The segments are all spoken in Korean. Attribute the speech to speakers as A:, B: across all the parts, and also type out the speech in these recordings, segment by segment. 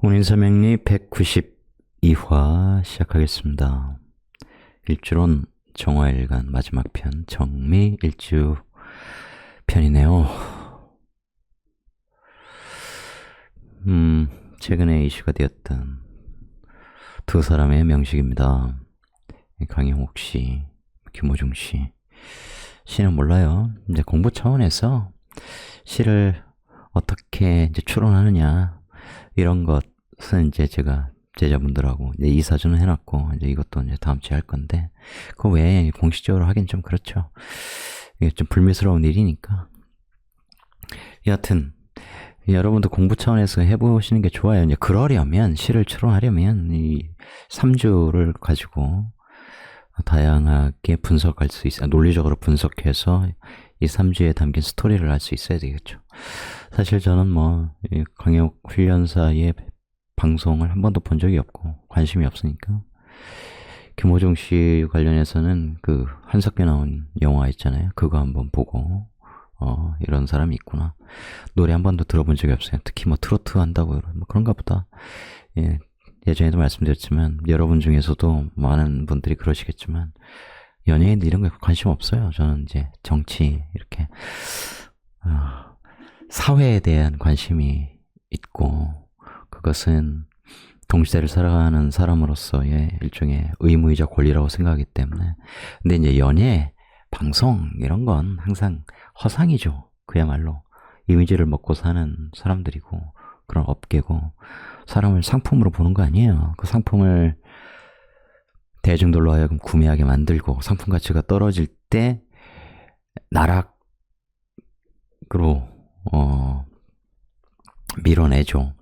A: 운인삼행리 192화 시작하겠습니다. 일주론 정화일간 마지막 편 정미일주 편이네요. 최근에 이슈가 되었던 두 사람의 명식입니다. 강영욱 씨, 김호중 씨. 시는 몰라요. 이제 공부 차원에서 시를 어떻게 이제 추론하느냐 이런 것은 이제 제가 제자분들하고 이제 이사전은 해놨고 이제 이것도 이제 다음 주에 할 건데 그 외에 공식적으로 하긴 좀 그렇죠. 이게 좀 불미스러운 일이니까. 여하튼 여러분도 공부 차원에서 해보시는 게 좋아요. 이제 그러려면 시를 추론하려면 이 3주를 가지고 다양하게 분석할 수 있어요. 논리적으로 분석해서 이 3주에 담긴 스토리를 알 수 있어야 되겠죠. 사실 저는 강역 훈련사의 방송을 한 번도 본 적이 없고 관심이 없으니까 김호중 씨 관련해서는 그 한석규 나온 영화 있잖아요. 그거 한번 보고 이런 사람이 있구나. 노래 한 번도 들어본 적이 없어요. 특히 트로트 한다고 그런가 보다. 예전에도 말씀드렸지만 여러분 중에서도 많은 분들이 그러시겠지만 연예인들 이런 거에 관심 없어요. 저는 이제 정치 이렇게 사회에 대한 관심이 있고 그것은 동시대를 살아가는 사람으로서의 일종의 의무이자 권리라고 생각하기 때문에. 근데 이제 연예, 방송 이런 건 항상 허상이죠. 그야말로 이미지를 먹고 사는 사람들이고 그런 업계고 사람을 상품으로 보는 거 아니에요. 그 상품을 대중들로 하여금 구매하게 만들고 상품 가치가 떨어질 때 나락으로 밀어내죠.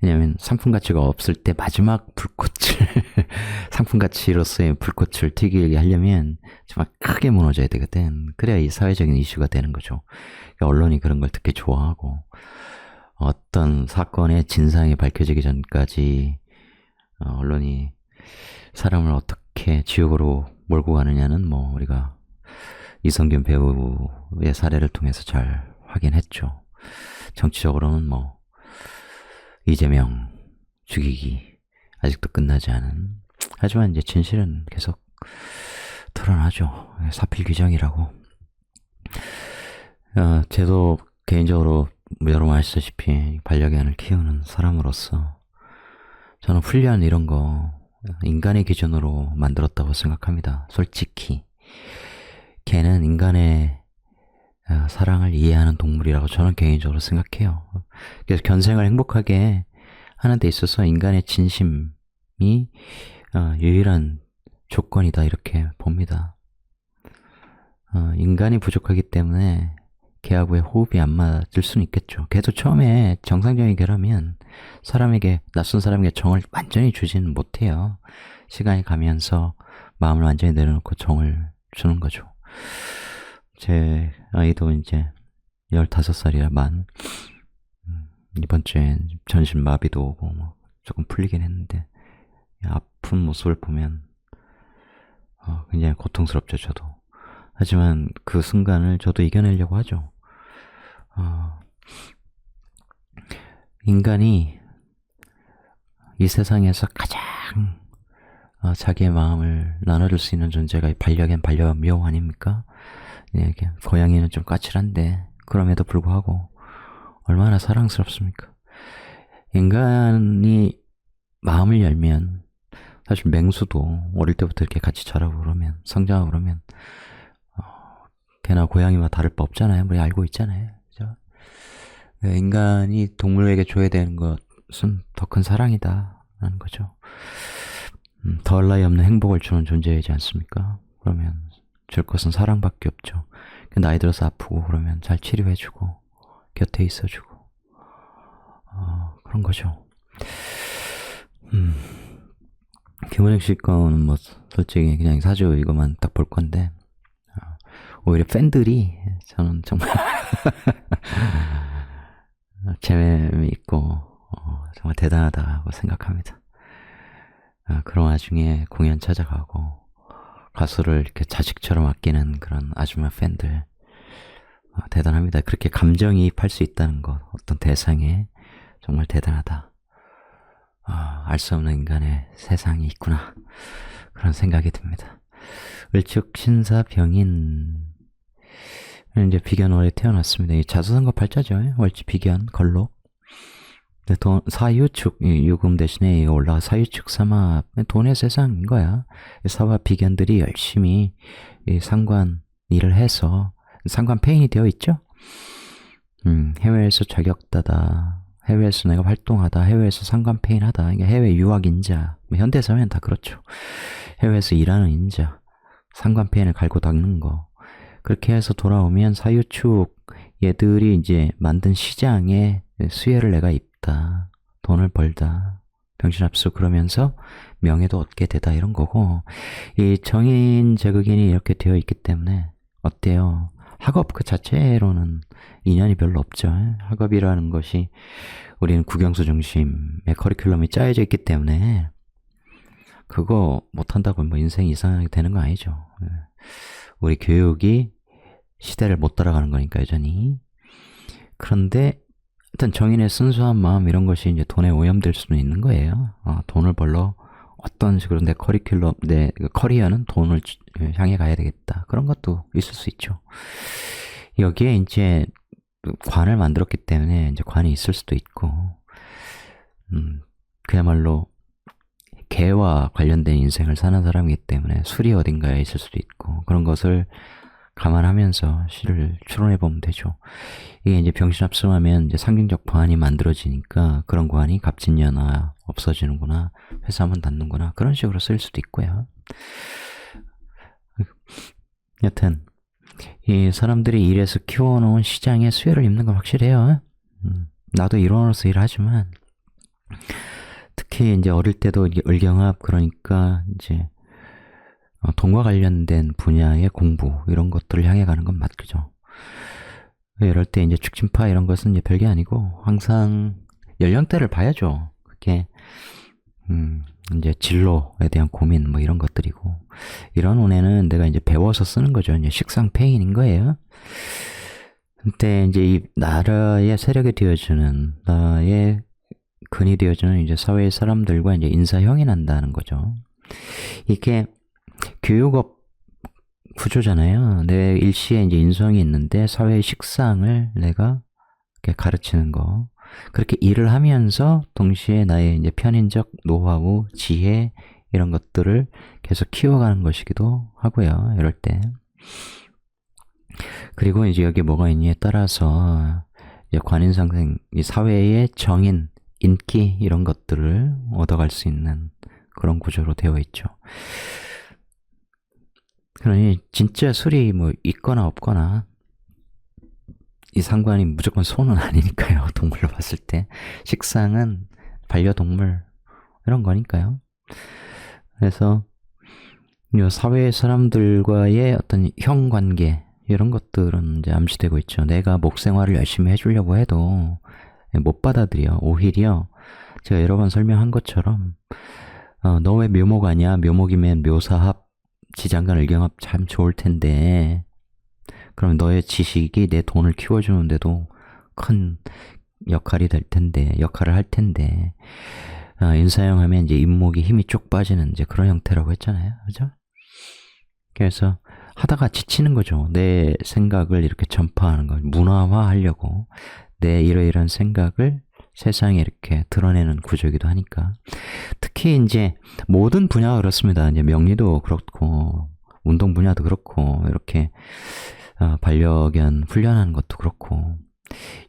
A: 왜냐하면 상품 가치가 없을 때 마지막 불꽃을 상품 가치로서의 불꽃을 튀기게 하려면 정말 크게 무너져야 되거든. 그래야 이 사회적인 이슈가 되는 거죠. 그러니까 언론이 그런 걸 특히 좋아하고 어떤 사건의 진상이 밝혀지기 전까지 언론이 사람을 어떻게 지옥으로 몰고 가느냐는 우리가 이성균 배우의 사례를 통해서 잘 확인했죠. 정치적으로는 이재명 죽이기 아직도 끝나지 않은. 하지만 이제 진실은 계속 드러나죠. 사필 규정이라고. 저도 개인적으로 여러분 아시다시피 반려견을 키우는 사람으로서 저는 훈련 이런 거 인간의 기준으로 만들었다고 생각합니다. 솔직히 개는 인간의 사랑을 이해하는 동물이라고 저는 개인적으로 생각해요. 그래서 견생을 행복하게 하는 데 있어서 인간의 진심이 유일한 조건이다 이렇게 봅니다. 인간이 부족하기 때문에 개하고의 호흡이 안 맞을 수는 있겠죠. 개도 처음에 정상적인 개라면 낯선 사람에게 정을 완전히 주지는 못해요. 시간이 가면서 마음을 완전히 내려놓고 정을 주는 거죠. 제 아이도 이제 15살이라 이번 주엔 전신마비도 오고 조금 풀리긴 했는데 아픈 모습을 보면 굉장히 고통스럽죠. 저도. 하지만 그 순간을 저도 이겨내려고 하죠. 인간이 이 세상에서 가장 자기의 마음을 나눠줄 수 있는 존재가 반려묘 아닙니까? 고양이는 좀 까칠한데 그럼에도 불구하고 얼마나 사랑스럽습니까? 인간이 마음을 열면 사실 맹수도 어릴 때부터 이렇게 같이 자라고 그러면 성장하고 그러면 개나 고양이와 다를 바 없잖아요. 우리 알고 있잖아요. 그죠? 인간이 동물에게 줘야 되는 것은 더 큰 사랑이다 라는 거죠. 더할 나위 없는 행복을 주는 존재이지 않습니까? 그러면 줄 것은 사랑밖에 없죠. 나이 들어서 아프고 그러면 잘 치료해주고 곁에 있어주고 그런 거죠. 김원혁 씨 거는 솔직히 그냥 사주 이거만 딱 볼 건데 오히려 팬들이 저는 정말 재미있고 정말 대단하다고 생각합니다. 그런 와중에 공연 찾아가고 가수를 이렇게 자식처럼 아끼는 그런 아줌마 팬들 대단합니다. 그렇게 감정이입할 수 있다는 것, 어떤 대상에 정말 대단하다. 알 수 없는 인간의 세상이 있구나. 그런 생각이 듭니다. 을축 신사 병인 이제 비견월에 태어났습니다. 이 자수성가 팔자죠. 월지 비견 걸록. 사유축 유금 대신에 올라가 사유축 삼합 돈의 세상인 거야. 사화 비견들이 열심히 상관 일을 해서 상관 페인이 되어 있죠. 해외에서 자격다다, 해외에서 내가 활동하다, 해외에서 상관 페인하다. 그러니까 해외 유학 인자, 현대사회는 다 그렇죠. 해외에서 일하는 인자, 상관 페인을 갈고 닦는 거. 그렇게 해서 돌아오면 사유축 얘들이 이제 만든 시장에 수혜를 내가 입다, 돈을 벌다, 병신합수 그러면서 명예도 얻게 되다 이런 거고, 이 정인 제극인이 이렇게 되어 있기 때문에 어때요? 학업 그 자체로는 인연이 별로 없죠. 학업이라는 것이 우리는 국영수 중심의 커리큘럼이 짜여져 있기 때문에 그거 못한다고 뭐 인생이 이상하게 되는 거 아니죠. 우리 교육이 시대를 못 따라가는 거니까 여전히. 그런데 일단 정인의 순수한 마음 이런 것이 이제 돈에 오염될 수는 있는 거예요. 돈을 벌러 어떤 식으로 내 커리큘럼, 내 커리어는 돈을 향해 가야 되겠다. 그런 것도 있을 수 있죠. 여기에 이제 관을 만들었기 때문에 이제 관이 있을 수도 있고, 그야말로 개와 관련된 인생을 사는 사람이기 때문에 술이 어딘가에 있을 수도 있고, 그런 것을 감안하면서 시를 추론해 보면 되죠. 이게 이제 병신합성하면 이제 상징적 관이 만들어지니까 그런 관이 갑진년아 없어지는구나, 회사문 닫는구나, 그런 식으로 쓰일 수도 있고요. 여튼 이 사람들이 일해서 키워놓은 시장에 수혜를 입는 건 확실해요. 나도 일원으로서 일하지만 특히 이제 어릴 때도 을경합, 그러니까 이제 돈과 관련된 분야의 공부 이런 것들을 향해 가는 건 맞죠. 이럴 때 이제 축진파 이런 것은 이제 별게 아니고 항상 연령대를 봐야죠. 그게 이제 진로에 대한 고민 뭐 이런 것들이고, 이런 운에는 내가 이제 배워서 쓰는 거죠. 이제 식상 페인인 거예요. 근데 이제 이 나라의 세력이 되어주는, 나의 근이 되어주는 이제 사회의 사람들과 이제 인사형이 난다는 거죠. 이게 교육업 구조잖아요. 내 일시에 이제 인성이 있는데 사회의 식상을 내가 이렇게 가르치는 거. 그렇게 일을 하면서 동시에 나의 이제 편인적 노하우, 지혜 이런 것들을 계속 키워가는 것이기도 하고요. 이럴 때. 그리고 이제 여기 뭐가 있냐에 따라서 이제 관인상생, 이 사회의 정인, 인기 이런 것들을 얻어갈 수 있는 그런 구조로 되어 있죠. 그러니 진짜 술이 뭐 있거나 없거나 이 상관이 무조건 소는 아니니까요. 동물로 봤을 때 식상은 반려동물 이런 거니까요. 그래서 이 사회의 사람들과의 어떤 형관계 이런 것들은 이제 암시되고 있죠. 내가 목생활을 열심히 해주려고 해도 못 받아들여. 오히려 제가 여러 번 설명한 것처럼 너 왜 묘목 아니야? 묘목이면 묘사합, 지장간, 을경합 참 좋을 텐데, 그럼 너의 지식이 내 돈을 키워주는데도 큰 역할이 될 텐데, 역할을 할 텐데, 인사형 하면 이제 잇목이 힘이 쭉 빠지는 이제 그런 형태라고 했잖아요. 그죠? 그래서 하다가 지치는 거죠. 내 생각을 이렇게 전파하는 거, 문화화 하려고. 내 이러이러한 생각을 세상에 이렇게 드러내는 구조이기도 하니까. 특히 이제 모든 분야가 그렇습니다. 이제 명리도 그렇고, 운동 분야도 그렇고, 이렇게 반려견 훈련하는 것도 그렇고,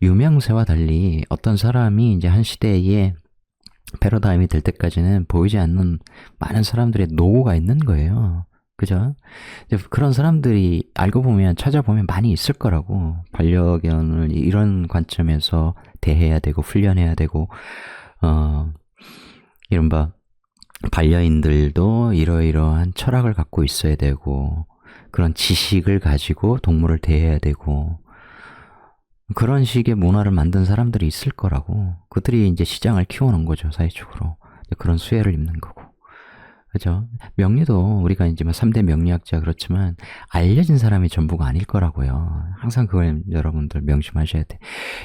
A: 유명세와 달리 어떤 사람이 이제 한 시대에 패러다임이 될 때까지는 보이지 않는 많은 사람들의 노고가 있는 거예요. 그죠? 그런 사람들이 알고 보면, 찾아보면 많이 있을 거라고. 반려견을 이런 관점에서 대해야 되고, 훈련해야 되고, 이른바 반려인들도 이러이러한 철학을 갖고 있어야 되고, 그런 지식을 가지고 동물을 대해야 되고, 그런 식의 문화를 만든 사람들이 있을 거라고. 그들이 이제 시장을 키워놓은 거죠, 사회적으로. 그런 수혜를 입는 거고. 그죠? 명리도 우리가 이제 뭐 3대 명리학자 그렇지만 알려진 사람이 전부가 아닐 거라고요. 항상 그걸 여러분들 명심하셔야 돼.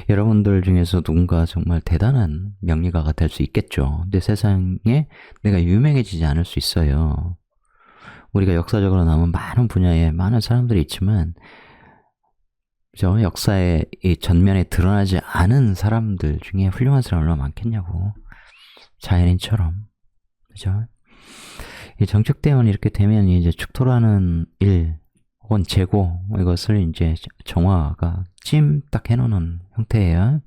A: 여러분들 중에서 누군가 정말 대단한 명리가가 될 수 있겠죠. 근데 세상에 내가 유명해지지 않을 수 있어요. 우리가 역사적으로 남은 많은 분야에 많은 사람들이 있지만 저 역사의 이 전면에 드러나지 않은 사람들 중에 훌륭한 사람 얼마나 많겠냐고. 자연인처럼. 그죠? 이 정축대원이 이렇게 되면 이제 축토라는 일 혹은 재고 이것을 이제 정화가 찜딱 해놓는 형태예요.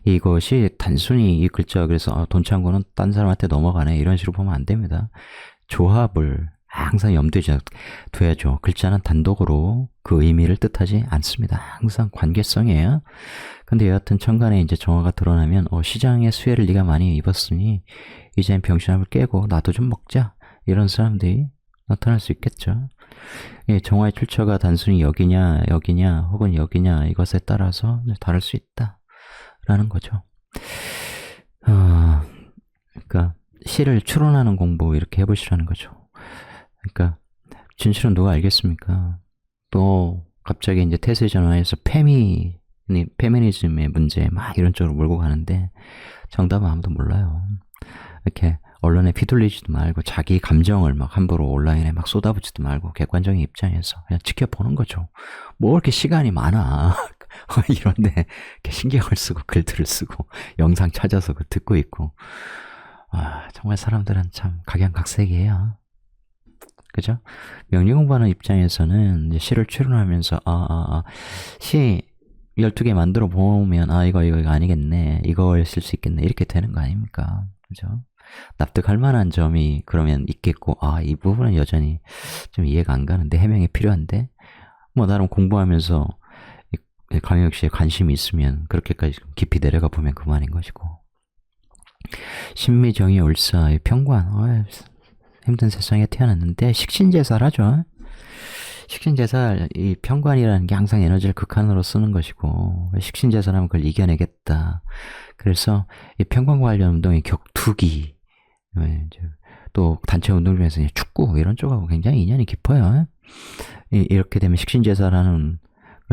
A: 이것이 단순히 이 글자 그래서 돈 창고는 딴 사람한테 넘어가네 이런 식으로 보면 안 됩니다. 조합을 항상 염두에 둬야죠. 글자는 단독으로 그 의미를 뜻하지 않습니다. 항상 관계성이에요. 근데 여하튼 천간에 이제 정화가 드러나면 시장의 수혜를 네가 많이 입었으니 이젠 병신합을 깨고 나도 좀 먹자 이런 사람들이 나타날 수 있겠죠. 예, 정화의 출처가 단순히 여기냐 혹은 여기냐 이것에 따라서 다를 수 있다라는 거죠. 그러니까 시를 추론하는 공부 이렇게 해보시라는 거죠. 그러니까 진실은 누가 알겠습니까? 또 갑자기 이제 태세 전환해서 페미니즘의 문제 막 이런 쪽으로 몰고 가는데 정답은 아무도 몰라요. 이렇게 언론에 휘둘리지도 말고 자기 감정을 막 함부로 온라인에 막 쏟아붓지도 말고 객관적인 입장에서 그냥 지켜보는 거죠. 뭐 이렇게 시간이 많아. 이런데 이렇게 신경을 쓰고 글들을 쓰고 영상 찾아서 듣고 있고 정말 사람들은 참 각양각색이에요. 그죠? 명리 공부하는 입장에서는 이제 시를 추론하면서 시 12개 만들어 보면 이거 아니겠네. 이거였을 수 있겠네. 이렇게 되는 거 아닙니까? 그죠? 납득할 만한 점이 그러면 있겠고 이 부분은 여전히 좀 이해가 안 가는데 해명이 필요한데 뭐 나름 공부하면서 강혁 씨에 관심이 있으면 그렇게까지 깊이 내려가 보면 그만인 것이고 신미정의 울사 평관 힘든 세상에 태어났는데 식신제살하죠. 식신제살 이 평관이라는 게 항상 에너지를 극한으로 쓰는 것이고 식신제살하면 그걸 이겨내겠다. 그래서 이 평관 관련 운동의 격투기 또 단체 운동 중에서 축구 이런 쪽하고 굉장히 인연이 깊어요. 이렇게 되면 식신제살하는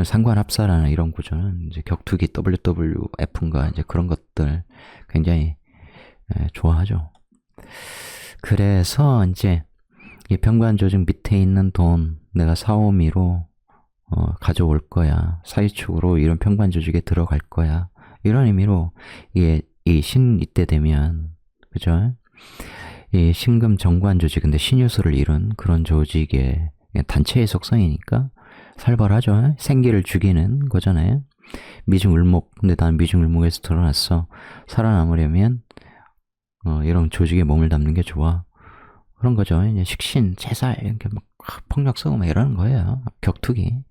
A: 상관합사라는 이런 구조는 이제 격투기 WWF인가 이제 그런 것들 굉장히 좋아하죠. 그래서 이제 이 병관 조직 밑에 있는 돈 내가 사오미로 가져올 거야. 사유축으로 이런 병관 조직에 들어갈 거야. 이런 의미로 이게 이 신 이때 되면 그죠? 이 신금 정관 조직 근데 신유소를 이룬 그런 조직의 단체의 속성이니까 살벌하죠. 생기를 죽이는 거잖아요. 미중을목 근데 난 미중을목에서 드러났어. 살아남으려면 이런 조직에 몸을 담는 게 좋아. 그런 거죠. 이제 식신, 제살, 이렇게 막 폭력 쓰고 막 이러는 거예요. 격투기.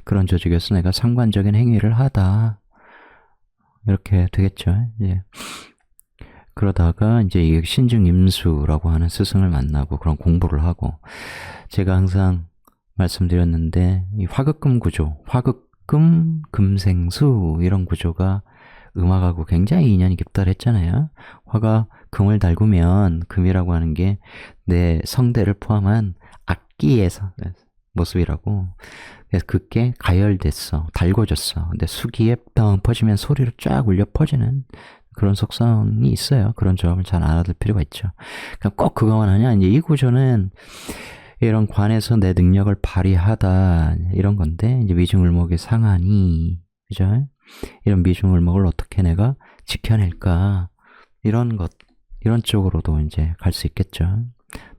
A: 그런 조직에서 내가 상관적인 행위를 하다. 이렇게 되겠죠. 이제. 그러다가 이제 이 신중임수라고 하는 스승을 만나고 그런 공부를 하고 제가 항상 말씀드렸는데 이 화극금 구조, 화극금, 금생수 이런 구조가 음악하고 굉장히 인연이 깊다랬잖아요. 화가 금을 달구면 금이라고 하는 게 내 성대를 포함한 악기의 모습이라고. 그래서 그게 가열됐어. 달궈졌어. 근데 수기에 뻥 퍼지면 소리로 쫙 울려 퍼지는 그런 속성이 있어요. 그런 점을 잘 알아둘 필요가 있죠. 그러니까 꼭 그거만 하냐? 이제 이 구조는 이런 관에서 내 능력을 발휘하다 이런 건데 이제 미중을목의 상한이 그죠? 이런 미중을목을 어떻게 내가 지켜낼까 이런 것 이런 쪽으로도 이제 갈 수 있겠죠.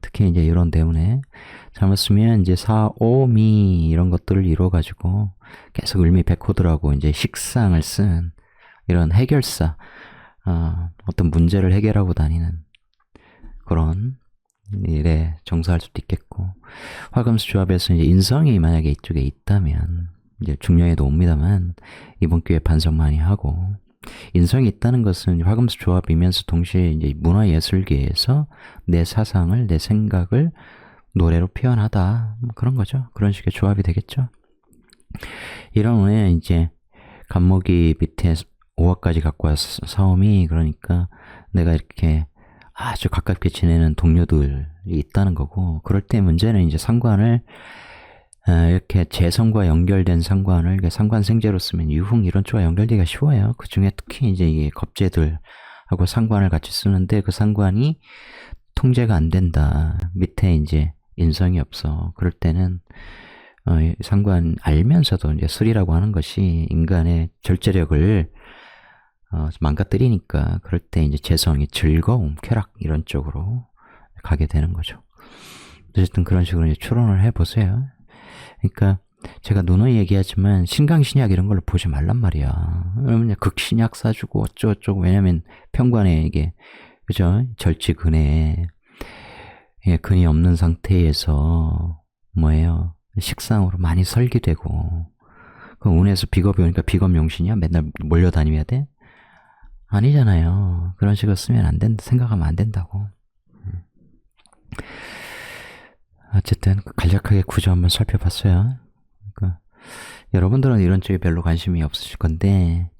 A: 특히 이제 이런 때문에 잘못 쓰면 이제 사오미 이런 것들을 이뤄 가지고 계속 을미백호들하고 이제 식상을 쓴 이런 해결사 어떤 문제를 해결하고 다니는 그런 일에 종사할 수도 있겠고 화금수 조합에서 이제 인성이 만약에 이쪽에 있다면 이제 중령에도 옵니다만 이번 기회에 반성 많이 하고 인성이 있다는 것은 화금수 조합이면서 동시에 이제 문화예술계에서 내 사상을 내 생각을 노래로 표현하다 뭐 그런 거죠. 그런 식의 조합이 되겠죠. 이런 후에 이제 간목이 밑에 5화까지 갖고 와서 사오미 그러니까 내가 이렇게 아주 가깝게 지내는 동료들이 있다는 거고, 그럴 때 문제는 이제 상관을 이렇게 재성과 연결된 상관을 이렇게 상관생재로 쓰면 유흥 이런 쪽과 연결되기가 쉬워요. 그 중에 특히 이제 이 겁재들하고 상관을 같이 쓰는데 그 상관이 통제가 안 된다. 밑에 이제 인성이 없어. 그럴 때는 상관 알면서도 이제 술이라고 하는 것이 인간의 절제력을 망가뜨리니까 그럴 때 이제 재성이 즐거움, 쾌락 이런 쪽으로 가게 되는 거죠. 어쨌든 그런 식으로 이제 추론을 해보세요. 그러니까 제가 누누이 얘기하지만 신강신약 이런 걸로 보지 말란 말이야. 그러면 극신약 사주고 어쩌고저쩌고 왜냐면 평관에 이게 그죠? 절지근에 근이 없는 상태에서 뭐예요? 식상으로 많이 설기되고 그 운에서 비겁이 오니까 비겁용신이야? 맨날 몰려다녀야 돼? 아니잖아요. 그런 식으로 쓰면 안 된다. 생각하면 안 된다고. 어쨌든 간략하게 구조 한번 살펴봤어요. 그러니까 여러분들은 이런 쪽에 별로 관심이 없으실 건데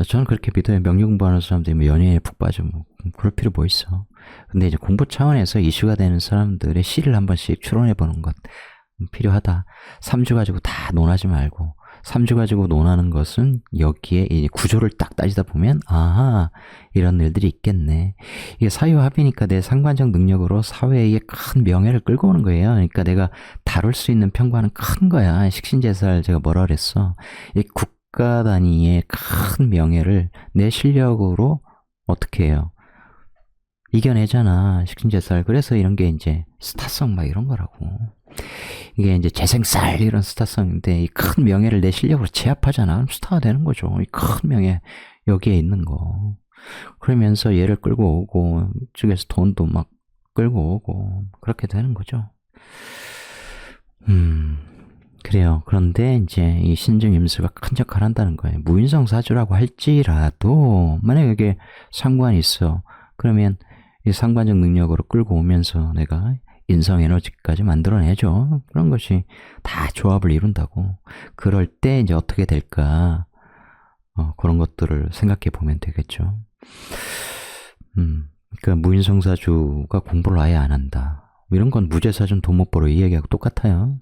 A: 저는 그렇게 믿어요. 명리 공부하는 사람들이 뭐 연예인에 푹 빠져 뭐 그럴 필요 뭐 있어. 근데 이제 공부 차원에서 이슈가 되는 사람들의 시를 한 번씩 추론해보는 것 필요하다. 3주 가지고 다 논하지 말고 3주 가지고 논하는 것은 여기에 이 구조를 딱 따지다 보면 아하 이런 일들이 있겠네. 이게 사유합이니까 내 상관적 능력으로 사회에 큰 명예를 끌고 오는 거예요. 그러니까 내가 다룰 수 있는 평관은 큰 거야. 식신제살 제가 뭐라 그랬어. 이 국가 단위의 큰 명예를 내 실력으로 어떻게 해요? 이겨내잖아. 식신제살. 그래서 이런 게 이제 스타성 막 이런 거라고. 이게 이제 재생살 이런 스타성인데 이 큰 명예를 내 실력으로 제압하잖아. 스타가 되는 거죠. 이 큰 명예 여기에 있는 거. 그러면서 얘를 끌고 오고 이쪽에서 돈도 막 끌고 오고 그렇게 되는 거죠. 그래요. 그런데 이제 이 신증임수가 큰 역할을 한다는 거예요. 무인성 사주라고 할지라도 만약에 이게 상관이 있어. 그러면 이 상관적 능력으로 끌고 오면서 내가 인성 에너지까지 만들어내죠. 그런 것이 다 조합을 이룬다고. 그럴 때 이제 어떻게 될까? 그런 것들을 생각해 보면 되겠죠. 그러니까 무인성사주가 공부를 아예 안 한다. 이런 건 무죄사주는 돈 못 벌어 이 얘기하고 똑같아요.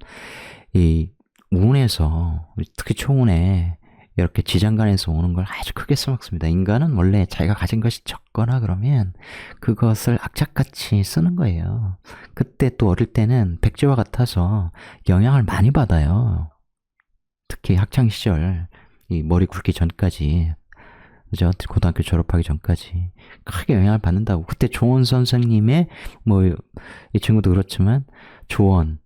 A: 이 운에서 특히 초운에 이렇게 지장간에서 오는 걸 아주 크게 써먹습니다. 인간은 원래 자기가 가진 것이 적거나 그러면 그것을 악착같이 쓰는 거예요. 그때 또 어릴 때는 백제와 같아서 영향을 많이 받아요. 특히 학창시절 이 머리 굵기 전까지 그죠? 고등학교 졸업하기 전까지 크게 영향을 받는다고. 그때 조언 선생님의 뭐 이 친구도 그렇지만 조언,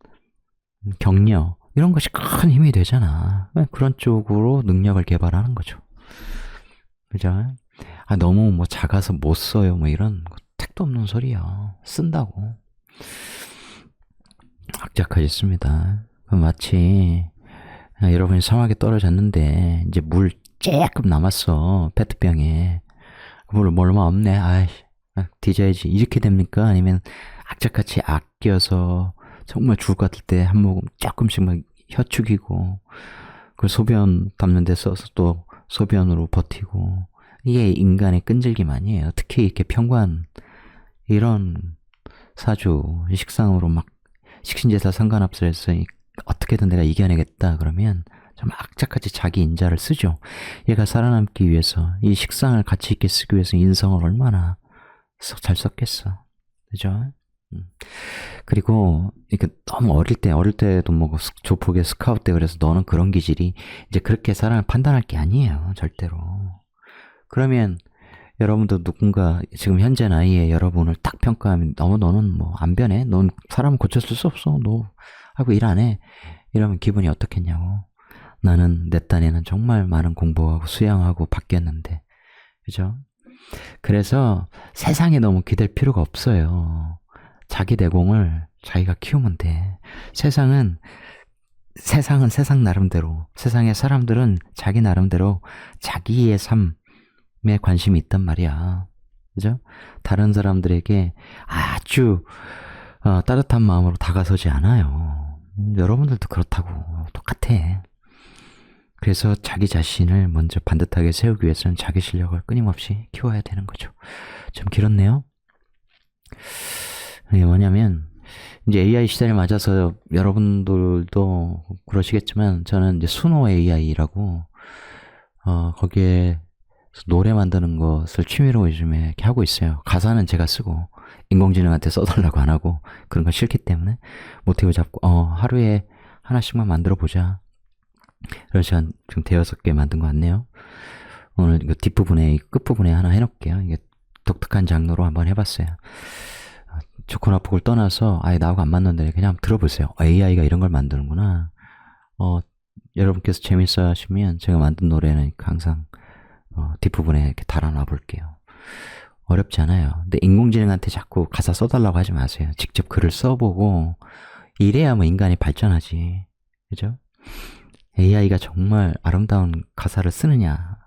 A: 격려 이런 것이 큰 힘이 되잖아. 그런 쪽으로 능력을 개발하는 거죠. 그죠? 너무 뭐 작아서 못 써요. 뭐 이런 택도 없는 소리야. 쓴다고. 악착하겠습니다. 마치 여러분이 사막에 떨어졌는데 이제 물 조금 남았어. 페트병에. 물 얼마 없네. 아이씨. 뒤져야지. 이렇게 됩니까? 아니면 악착같이 아껴서 정말 죽을 것 같을 때 한 모금 조금씩 막 혀 축이고 그걸 소변 담는 데 써서 또 소변으로 버티고 이게 인간의 끈질김 아니에요. 특히 이렇게 평관 이런 사주 식상으로 막 식신제사 상관없어 해서 어떻게든 내가 이겨내겠다 그러면 정말 악착같이 자기 인자를 쓰죠. 얘가 살아남기 위해서 이 식상을 가치 있게 쓰기 위해서 인성을 얼마나 잘 썼겠어. 그죠? 그리고 이렇게 너무 어릴 때도 뭐 조폭의 스카우트 때 그래서 너는 그런 기질이 이제 그렇게 사람을 판단할 게 아니에요. 절대로. 그러면 여러분도 누군가 지금 현재 나이에 여러분을 딱 평가하면 너는 뭐 안 변해? 넌 사람 고쳤을 수 없어. 너 하고 일 안 해. 이러면 기분이 어떻겠냐고. 나는 내 딴에는 정말 많은 공부하고 수양하고 바뀌었는데. 그죠? 그래서 세상에 너무 기댈 필요가 없어요. 자기 내공을 자기가 키우면 돼. 세상은 세상 나름대로, 세상의 사람들은 자기 나름대로 자기의 삶에 관심이 있단 말이야. 그죠? 다른 사람들에게 아주 따뜻한 마음으로 다가서지 않아요. 여러분들도 그렇다고 똑같아. 그래서 자기 자신을 먼저 반듯하게 세우기 위해서는 자기 실력을 끊임없이 키워야 되는 거죠. 좀 길었네요. 이게 뭐냐면, 이제 AI 시대를 맞아서 여러분들도 그러시겠지만, 저는 이제 수노 AI라고, 거기에 노래 만드는 것을 취미로 요즘에 이렇게 하고 있어요. 가사는 제가 쓰고, 인공지능한테 써달라고 안 하고, 그런 거 싫기 때문에, 모티브 잡고, 하루에 하나씩만 만들어 보자. 그래서 지금 대여섯 개 만든 거 같네요. 오늘 이거 뒷부분에, 끝부분에 하나 해놓을게요. 이게 독특한 장르로 한번 해봤어요. 좋거나 폭을 떠나서 아예 나하고 안 맞는데 그냥 들어보세요. AI가 이런 걸 만드는구나. 여러분께서 재밌어 하시면 제가 만든 노래는 항상 뒷부분에 이렇게 달아놔 볼게요. 어렵지 않아요. 근데 인공지능한테 자꾸 가사 써달라고 하지 마세요. 직접 글을 써보고 이래야 뭐 인간이 발전하지. 그죠? AI가 정말 아름다운 가사를 쓰느냐?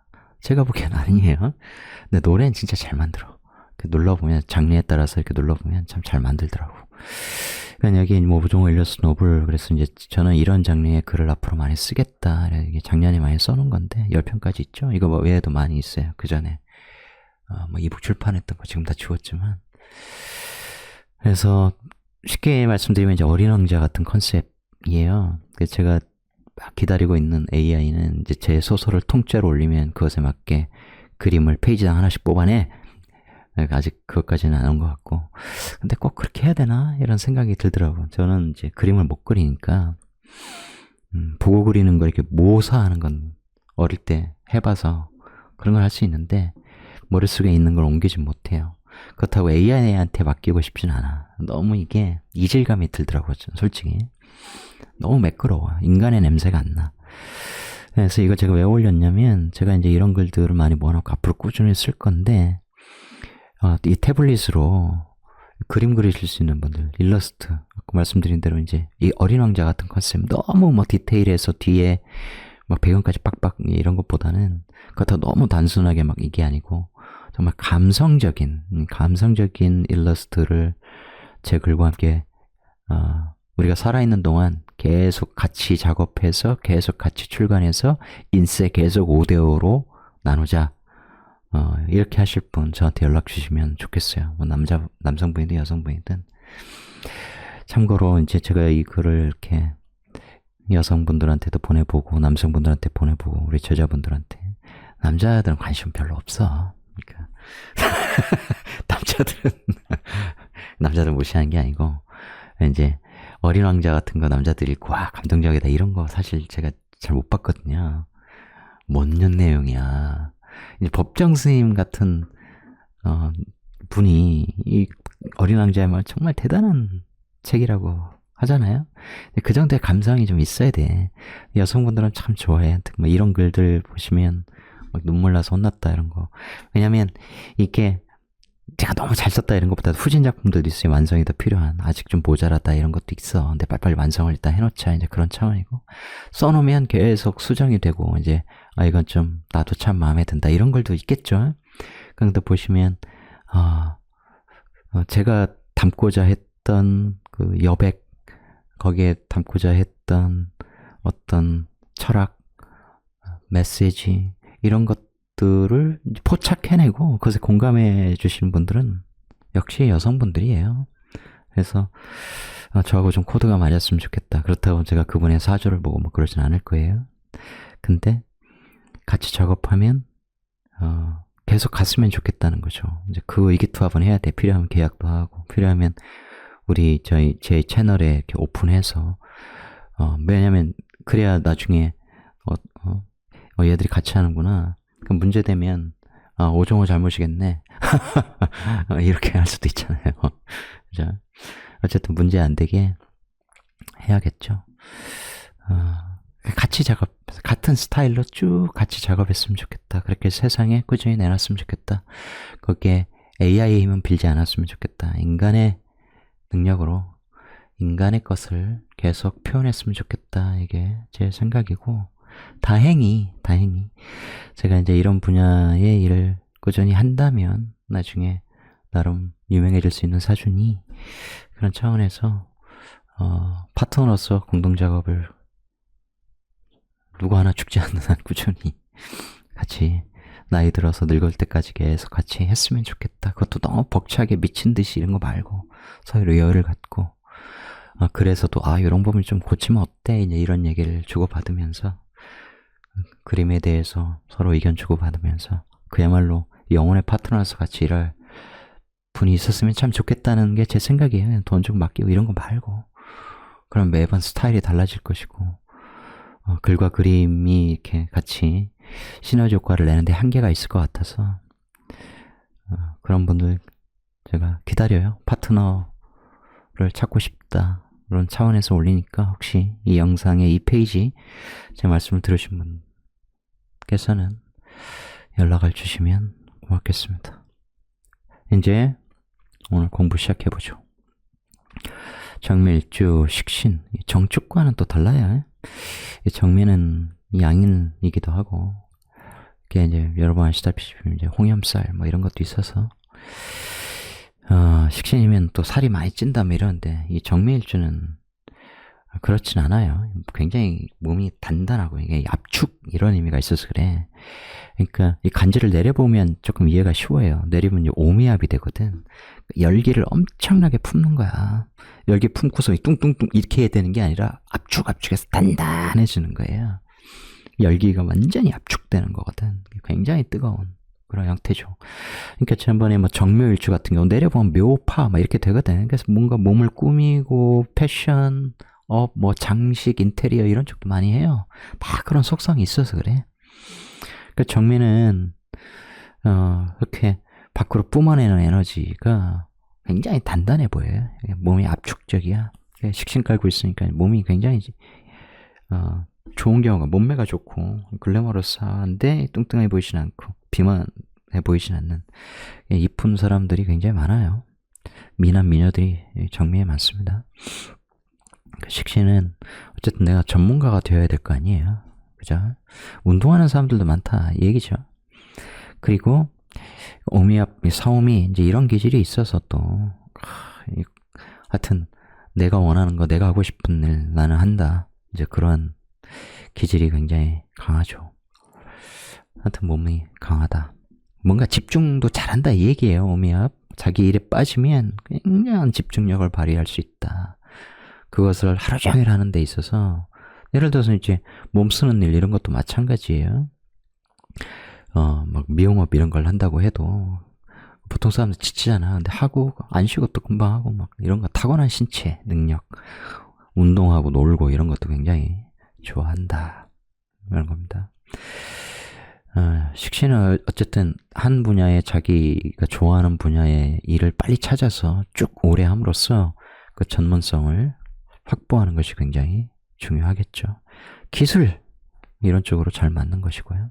A: 제가 보기엔 아니에요. 근데 노래는 진짜 잘 만들어. 눌러보면, 장르에 따라서 이렇게 눌러보면 참 잘 만들더라고. 그러니까 여기 뭐 무종호 일러스트 노블, 그래서 이제 저는 이런 장르의 글을 앞으로 많이 쓰겠다. 이게 작년에 많이 써놓은 건데, 10편까지 있죠? 이거 뭐 외에도 많이 있어요. 그 전에. 뭐 이북 출판했던 거 지금 다 지웠지만. 그래서 쉽게 말씀드리면 이제 어린 왕자 같은 컨셉이에요. 그래서 제가 기다리고 있는 AI는 이제 제 소설을 통째로 올리면 그것에 맞게 그림을 페이지당 하나씩 뽑아내. 아직 그것까지는 안 온 것 같고. 근데 꼭 그렇게 해야 되나? 이런 생각이 들더라고요. 저는 이제 그림을 못 그리니까, 보고 그리는 걸 이렇게 모사하는 건 어릴 때 해봐서 그런 걸 할 수 있는데, 머릿속에 있는 걸 옮기진 못해요. 그렇다고 AI한테 맡기고 싶진 않아. 너무 이게 이질감이 들더라고요. 솔직히. 너무 매끄러워. 인간의 냄새가 안 나. 그래서 이거 제가 왜 올렸냐면, 제가 이제 이런 글들을 많이 모아놓고 앞으로 꾸준히 쓸 건데, 이 태블릿으로 그림 그리실 수 있는 분들, 일러스트, 아까 말씀드린 대로 이제 이 어린 왕자 같은 컨셉, 너무 뭐 디테일해서 뒤에 막 배경까지 빡빡 이런 것보다는 그렇다고 너무 단순하게 막 이게 아니고 정말 감성적인 일러스트를 제 글과 함께 우리가 살아있는 동안 계속 같이 작업해서 계속 같이 출간해서 인쇄 계속 5대5로 나누자. 이렇게 하실 분 저한테 연락 주시면 좋겠어요. 뭐 남성분이든 여성분이든. 참고로 이제 제가 이 글을 이렇게 여성분들한테도 보내보고 남성분들한테 보내보고 우리 저자분들한테, 남자들은 관심 별로 없어. 그러니까 남자들 무시하는 게 아니고, 이제 어린 왕자 같은 거 남자들이 읽고 와 감동적이다 이런 거 사실 제가 잘 못 봤거든요. 뭔 내용이야. 이제 법정 스님 같은 분이 이 어린 왕자의 말 정말 대단한 책이라고 하잖아요. 그 정도의 감성이 좀 있어야 돼. 여성분들은 참 좋아해. 뭐 이런 글들 보시면 막 눈물 나서 혼났다 이런 거. 왜냐면 이게 제가 너무 잘 썼다 이런 것보다 후진 작품들도 있어요. 완성이 더 필요한, 아직 좀 모자라다 이런 것도 있어. 근데 빨리빨리 완성을 일단 해놓자, 이제 그런 차원이고, 써놓으면 계속 수정이 되고 이제 이건 좀 나도 참 마음에 든다 이런 글도 있겠죠. 그런데 보시면 제가 담고자 했던 그 여백, 거기에 담고자 했던 어떤 철학, 메시지 이런 것들을 포착해내고 그것에 공감해 주시는 분들은 역시 여성분들이에요. 그래서 저하고 좀 코드가 맞았으면 좋겠다. 그렇다고 제가 그분의 사주를 보고 뭐 그러진 않을 거예요. 근데 같이 작업하면 계속 갔으면 좋겠다는 거죠. 이제 그 의기투합은 해야 돼. 필요하면 계약도 하고, 필요하면 우리 제 채널에 이렇게 오픈해서 왜냐면 그래야 나중에 얘들이 같이 하는구나. 그럼 문제 되면 오종호 잘못이겠네. 이렇게 할 수도 있잖아요. 그죠? 어쨌든 문제 안 되게 해야겠죠. 같이 같은 스타일로 쭉 같이 작업했으면 좋겠다. 그렇게 세상에 꾸준히 내놨으면 좋겠다. 거기에 AI의 힘은 빌지 않았으면 좋겠다. 인간의 능력으로 인간의 것을 계속 표현했으면 좋겠다. 이게 제 생각이고, 다행히 제가 이제 이런 분야의 일을 꾸준히 한다면 나중에 나름 유명해질 수 있는 사준이, 그런 차원에서 파트너로서 공동작업을 누구 하나 죽지 않는 한 꾸준히 같이 나이 들어서 늙을 때까지 계속 같이 했으면 좋겠다. 그것도 너무 벅차게 미친 듯이 이런 거 말고 서로 여유를 갖고 그래서도 이런 부분을 좀 고치면 어때? 이제 이런 얘기를 주고받으면서 그림에 대해서 서로 의견 주고받으면서 그야말로 영혼의 파트너로서 같이 일할 분이 있었으면 참 좋겠다는 게 제 생각이에요. 돈 좀 맡기고 이런 거 말고. 그럼 매번 스타일이 달라질 것이고 글과 그림이 이렇게 같이 시너지 효과를 내는데 한계가 있을 것 같아서 그런 분들 제가 기다려요. 파트너를 찾고 싶다. 그런 차원에서 올리니까 혹시 이 영상의 이 페이지 제 말씀을 들으신 분께서는 연락을 주시면 고맙겠습니다. 이제 오늘 공부 시작해보죠. 정밀주, 식신, 정축과는 또 달라요. 정밀은 양인이기도 하고, 이게 이제 여러분 아시다시피 이제 홍염살 뭐 이런 것도 있어서, 식신이면 또 살이 많이 찐다 뭐 이러는데, 이 정밀주는 그렇진 않아요. 굉장히 몸이 단단하고 이게 압축 이런 의미가 있어서 그래. 그러니까 이 간지를 내려보면 조금 이해가 쉬워요. 내리면 이제 오미압이 되거든. 열기를 엄청나게 품는 거야. 열기 품고서 뚱뚱뚱 이렇게 해야 되는 게 아니라 압축해서 단단해지는 거예요. 열기가 완전히 압축되는 거거든. 굉장히 뜨거운 그런 형태죠. 그러니까 지난번에 뭐 정묘일주 같은 경우 내려보면 묘파 막 이렇게 되거든. 그래서 뭔가 몸을 꾸미고 패션 뭐 장식, 인테리어 이런 쪽도 많이 해요. 다 그런 속성이 있어서 그래. 그러니까 정민은 이렇게 밖으로 뿜어내는 에너지가 굉장히 단단해 보여요. 몸이 압축적이야. 식신 깔고 있으니까 몸이 굉장히 좋은 경우가 몸매가 좋고 글래머러스한데 뚱뚱해 보이진 않고 비만해 보이진 않는 이쁜 사람들이 굉장히 많아요. 미남 미녀들이 정미에 많습니다. 식신은 어쨌든 내가 전문가가 되어야 될 거 아니에요. 그죠? 운동하는 사람들도 많다 이 얘기죠. 그리고 오미압, 사오미 이제 이런 기질이 있어서 또 하여튼 내가 원하는 거 내가 하고 싶은 일 나는 한다. 이제 그런 기질이 굉장히 강하죠. 하여튼 몸이 강하다. 뭔가 집중도 잘한다 이 얘기예요. 오미압. 자기 일에 빠지면 굉장한 집중력을 발휘할 수 있다. 그것을 하루 종일 하는 데 있어서 예를 들어서 이제 몸 쓰는 일 이런 것도 마찬가지예요. 막 미용업 이런 걸 한다고 해도 보통 사람들 지치잖아. 근데 하고 안 쉬고 또 금방 하고 막 이런 거 타고난 신체 능력, 운동하고 놀고 이런 것도 굉장히 좋아한다. 이런 겁니다. 식신은 어쨌든 한 분야에 자기가 좋아하는 분야의 일을 빨리 찾아서 쭉 오래 함으로써 그 전문성을 확보하는 것이 굉장히 중요하겠죠. 기술 이런 쪽으로 잘 맞는 것이고요.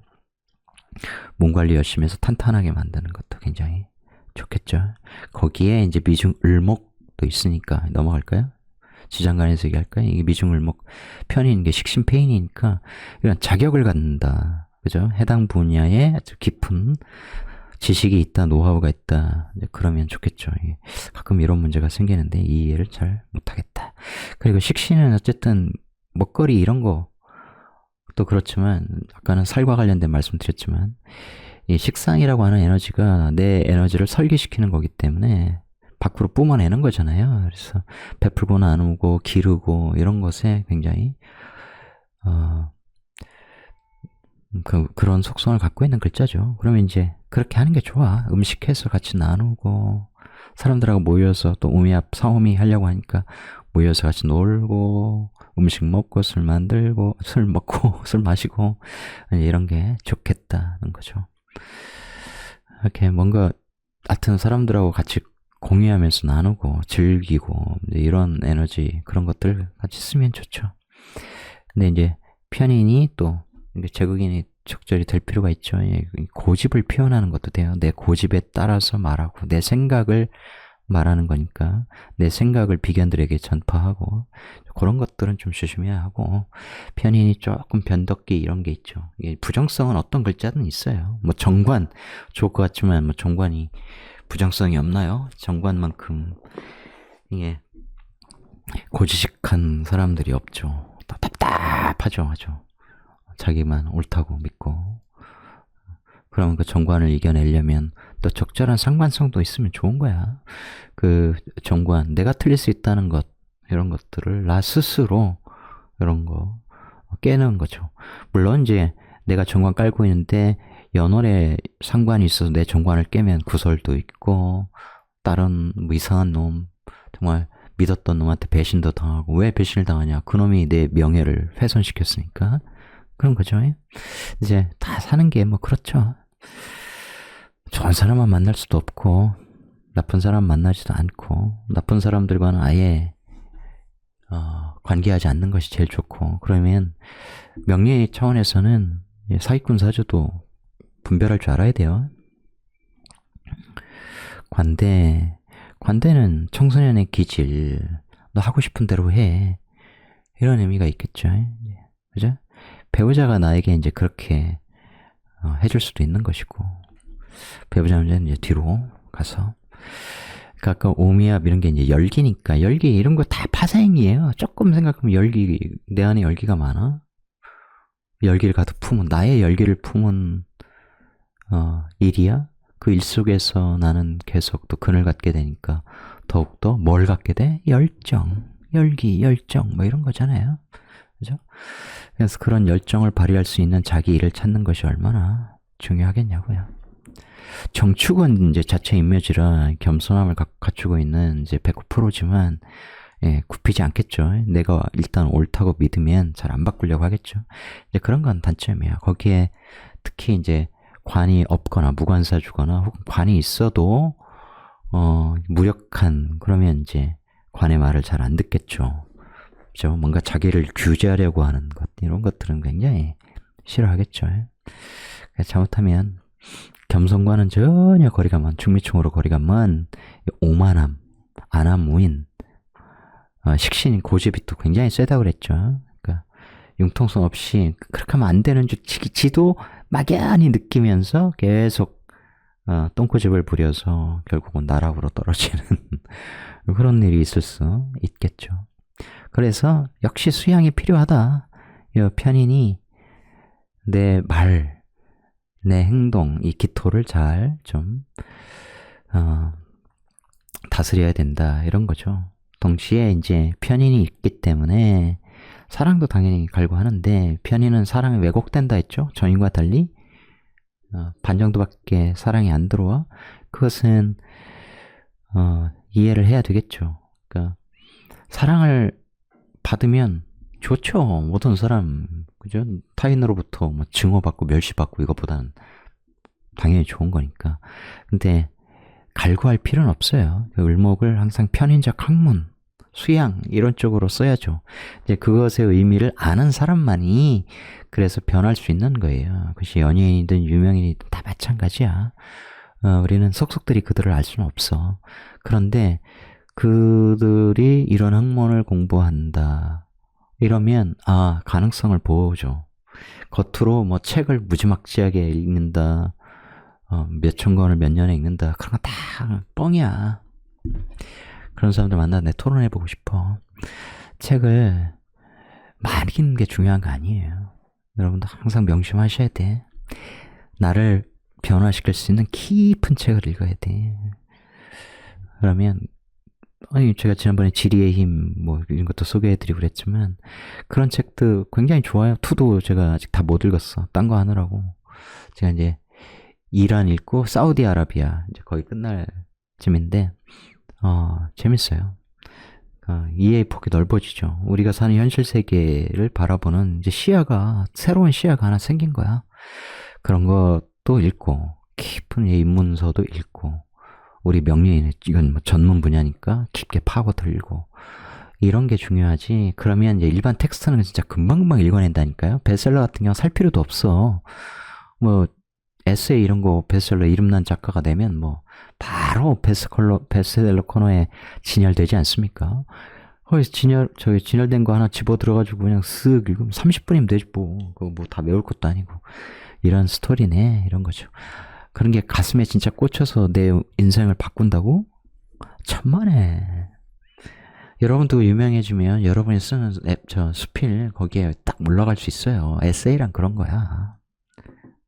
A: 몸 관리 열심히 해서 탄탄하게 만드는 것도 굉장히 좋겠죠. 거기에 이제 미중을목도 있으니까 넘어갈까요? 지장간에서 얘기할까요? 이게 미중을목 편인 게 식신페인이니까 이런 자격을 갖는다. 그죠? 해당 분야에 아주 깊은 지식이 있다, 노하우가 있다. 그러면 좋겠죠. 가끔 이런 문제가 생기는데 이 이해를 잘 못하겠다. 그리고 식신은 어쨌든 먹거리 이런 것도 그렇지만 아까는 살과 관련된 말씀드렸지만 이 식상이라고 하는 에너지가 내 에너지를 설계시키는 거기 때문에 밖으로 뿜어내는 거잖아요. 그래서 베풀고 나누고 기르고 이런 것에 굉장히 그런 속성을 갖고 있는 글자죠. 그러면 이제 그렇게 하는 게 좋아. 음식해서 같이 나누고 사람들하고 모여서 또 오미압, 사오미 하려고 하니까 모여서 같이 놀고 음식 먹고 술 만들고 술 먹고 술 마시고 이런 게 좋겠다는 거죠. 이렇게 뭔가 하여튼 사람들하고 같이 공유하면서 나누고 즐기고 이런 에너지 그런 것들 같이 쓰면 좋죠. 근데 이제 편인이 또 제국인이 적절히 될 필요가 있죠. 고집을 표현하는 것도 돼요. 내 고집에 따라서 말하고 내 생각을 말하는 거니까 내 생각을 비견들에게 전파하고 그런 것들은 좀 조심해야 하고 편인이 조금 변덕기 이런 게 있죠. 부정성은 어떤 글자든 있어요. 뭐 정관 좋을 것 같지만 뭐 정관이 부정성이 없나요? 정관만큼 이게 고지식한 사람들이 없죠. 답답하죠. 자기만 옳다고 믿고 그럼 그 정관을 이겨내려면 또 적절한 상관성도 있으면 좋은 거야. 그 정관, 내가 틀릴 수 있다는 것, 이런 것들을 나 스스로 이런 거 깨는 거죠. 물론 이제 내가 정관 깔고 있는데 연월에 상관이 있어서 내 정관을 깨면 구설도 있고 다른 뭐 이상한 놈, 정말 믿었던 놈한테 배신도 당하고, 왜 배신을 당하냐? 그놈이 내 명예를 훼손시켰으니까. 그런 거죠. 이제 다 사는 게 뭐 그렇죠. 좋은 사람만 만날 수도 없고 나쁜 사람 만나지도 않고, 나쁜 사람들과는 아예 관계하지 않는 것이 제일 좋고, 그러면 명예 차원에서는 사기꾼 사주도 분별할 줄 알아야 돼요. 관대는 청소년의 기질, 너 하고 싶은 대로 해, 이런 의미가 있겠죠. 그죠? 배우자가 나에게 이제 그렇게 해줄 수도 있는 것이고, 배우자는 이제 뒤로 가서, 그러니까 아까 오미압 이런 게 이제 열기니까, 열기 이런 거 다 파생이에요. 조금 생각하면 열기, 내 안에 열기가 많아. 열기를 가득 품은, 나의 열기를 품은 일이야. 그 일 속에서 나는 계속 또 근을 갖게 되니까 더욱더 뭘 갖게 돼? 열정, 열기, 열정 뭐 이런 거잖아요. 그죠? 그래서 그런 열정을 발휘할 수 있는 자기 일을 찾는 것이 얼마나 중요하겠냐고요. 정축은 이제 자체 이미지라 겸손함을 갖추고 있는 이제 109%지만 굽히지 않겠죠. 내가 일단 옳다고 믿으면 잘 안 바꾸려고 하겠죠. 이제 그런 건 단점이야. 거기에 특히 이제 관이 없거나 무관사주거나 혹은 관이 있어도 무력한, 그러면 이제 관의 말을 잘 안 듣겠죠. 그죠? 뭔가 자기를 규제하려고 하는 것, 이런 것들은 굉장히 싫어하겠죠. 잘못하면 겸손과는 전혀 거리가 먼, 중미충으로 거리가 먼 오만함, 안하무인, 식신, 고집이 또 굉장히 세다고 그랬죠. 그러니까 융통성 없이 그렇게 하면 안 되는 줄 지도 막연히 느끼면서 계속 똥꼬집을 부려서 결국은 나락으로 떨어지는 그런 일이 있을 수 있겠죠. 그래서 역시 수양이 필요하다. 이 편인이 내 말, 내 행동, 이 기토를 잘 좀 다스려야 된다, 이런 거죠. 동시에 이제 편인이 있기 때문에 사랑도 당연히 갈고 하는데, 편인은 사랑이 왜곡된다 했죠. 전인과 달리 반 정도밖에 사랑이 안 들어와. 그것은 이해를 해야 되겠죠. 그러니까 사랑을 받으면 좋죠. 모든 사람, 그죠? 타인으로부터 뭐 증오받고 멸시받고 이것보다는 당연히 좋은 거니까. 근데 갈구할 필요는 없어요. 그 을목을 항상 편인적 학문, 수양 이런 쪽으로 써야죠. 이제 그것의 의미를 아는 사람만이 그래서 변할 수 있는 거예요. 그것이 연예인이든 유명인이든 다 마찬가지야. 우리는 속속들이 그들을 알 수는 없어. 그런데 그들이 이런 학문을 공부한다, 이러면 가능성을 보여줘. 겉으로 뭐 책을 무지막지하게 읽는다, 몇천 권을 몇 년에 읽는다, 그런 거 다 뻥이야. 그런 사람들 만나 내 토론해보고 싶어. 책을 많이 읽는 게 중요한 거 아니에요. 여러분들 항상 명심하셔야 돼. 나를 변화시킬 수 있는 깊은 책을 읽어야 돼. 그러면 제가 지난번에 지리의 힘 뭐 이런 것도 소개해드리고 그랬지만, 그런 책도 굉장히 좋아요. 투도 제가 아직 다 못 읽었어. 딴 거 하느라고. 제가 이제 이란 읽고 사우디아라비아 이제 거의 끝날 쯤인데 재밌어요. 이해의 폭이 넓어지죠. 우리가 사는 현실 세계를 바라보는 이제 시야가, 새로운 시야가 하나 생긴 거야. 그런 것도 읽고, 깊은 입문서도 읽고, 우리 명예인, 이건 뭐 전문 분야니까 깊게 파고들고, 이런 게 중요하지. 그러면 이제 일반 텍스트는 진짜 금방금방 읽어낸다니까요. 베스트셀러 같은 경우 살 필요도 없어. 뭐 에세이 이런 거 베스트셀러 이름난 작가가 내면 뭐 바로 베스트셀러 코너에 진열되지 않습니까? 거기서 진열된 거 하나 집어 들어가지고 그냥 쓱 읽으면 30분이면 되지 뭐. 그거 뭐 다 외울 것도 아니고. 이런 스토리네, 이런 거죠. 그런 게 가슴에 진짜 꽂혀서 내 인생을 바꾼다고? 천만에. 여러분도 유명해지면 여러분이 쓰는 수필 거기에 딱 올라갈 수 있어요. 에세이란 그런 거야.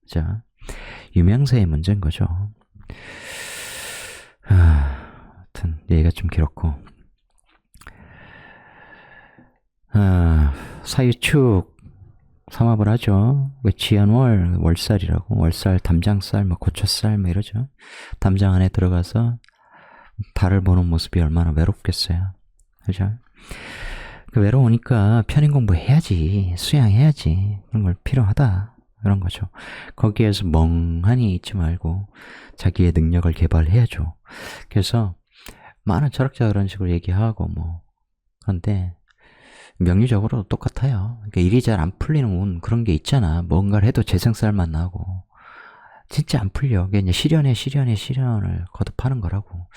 A: 자, 유명세의 문제인 거죠. 하여튼 얘기가 좀 길었고, 사유축 삼합을 하죠. 지연월, 월살이라고. 월살, 담장살, 뭐 고초살, 뭐 이러죠. 담장 안에 들어가서 달을 보는 모습이 얼마나 외롭겠어요. 그죠? 그 외로우니까 편인 공부해야지, 수양해야지. 그런 걸 필요하다. 그런 거죠. 거기에서 멍하니 있지 말고 자기의 능력을 개발해야죠. 그래서 많은 철학자가 그런 식으로 얘기하고 뭐, 그런데 명리적으로 똑같아요. 그러니까 일이 잘 안 풀리는 운, 그런 게 있잖아. 뭔가를 해도 재생살만 나고 진짜 안 풀려. 그게 이제 시련을 거듭하는 거라고.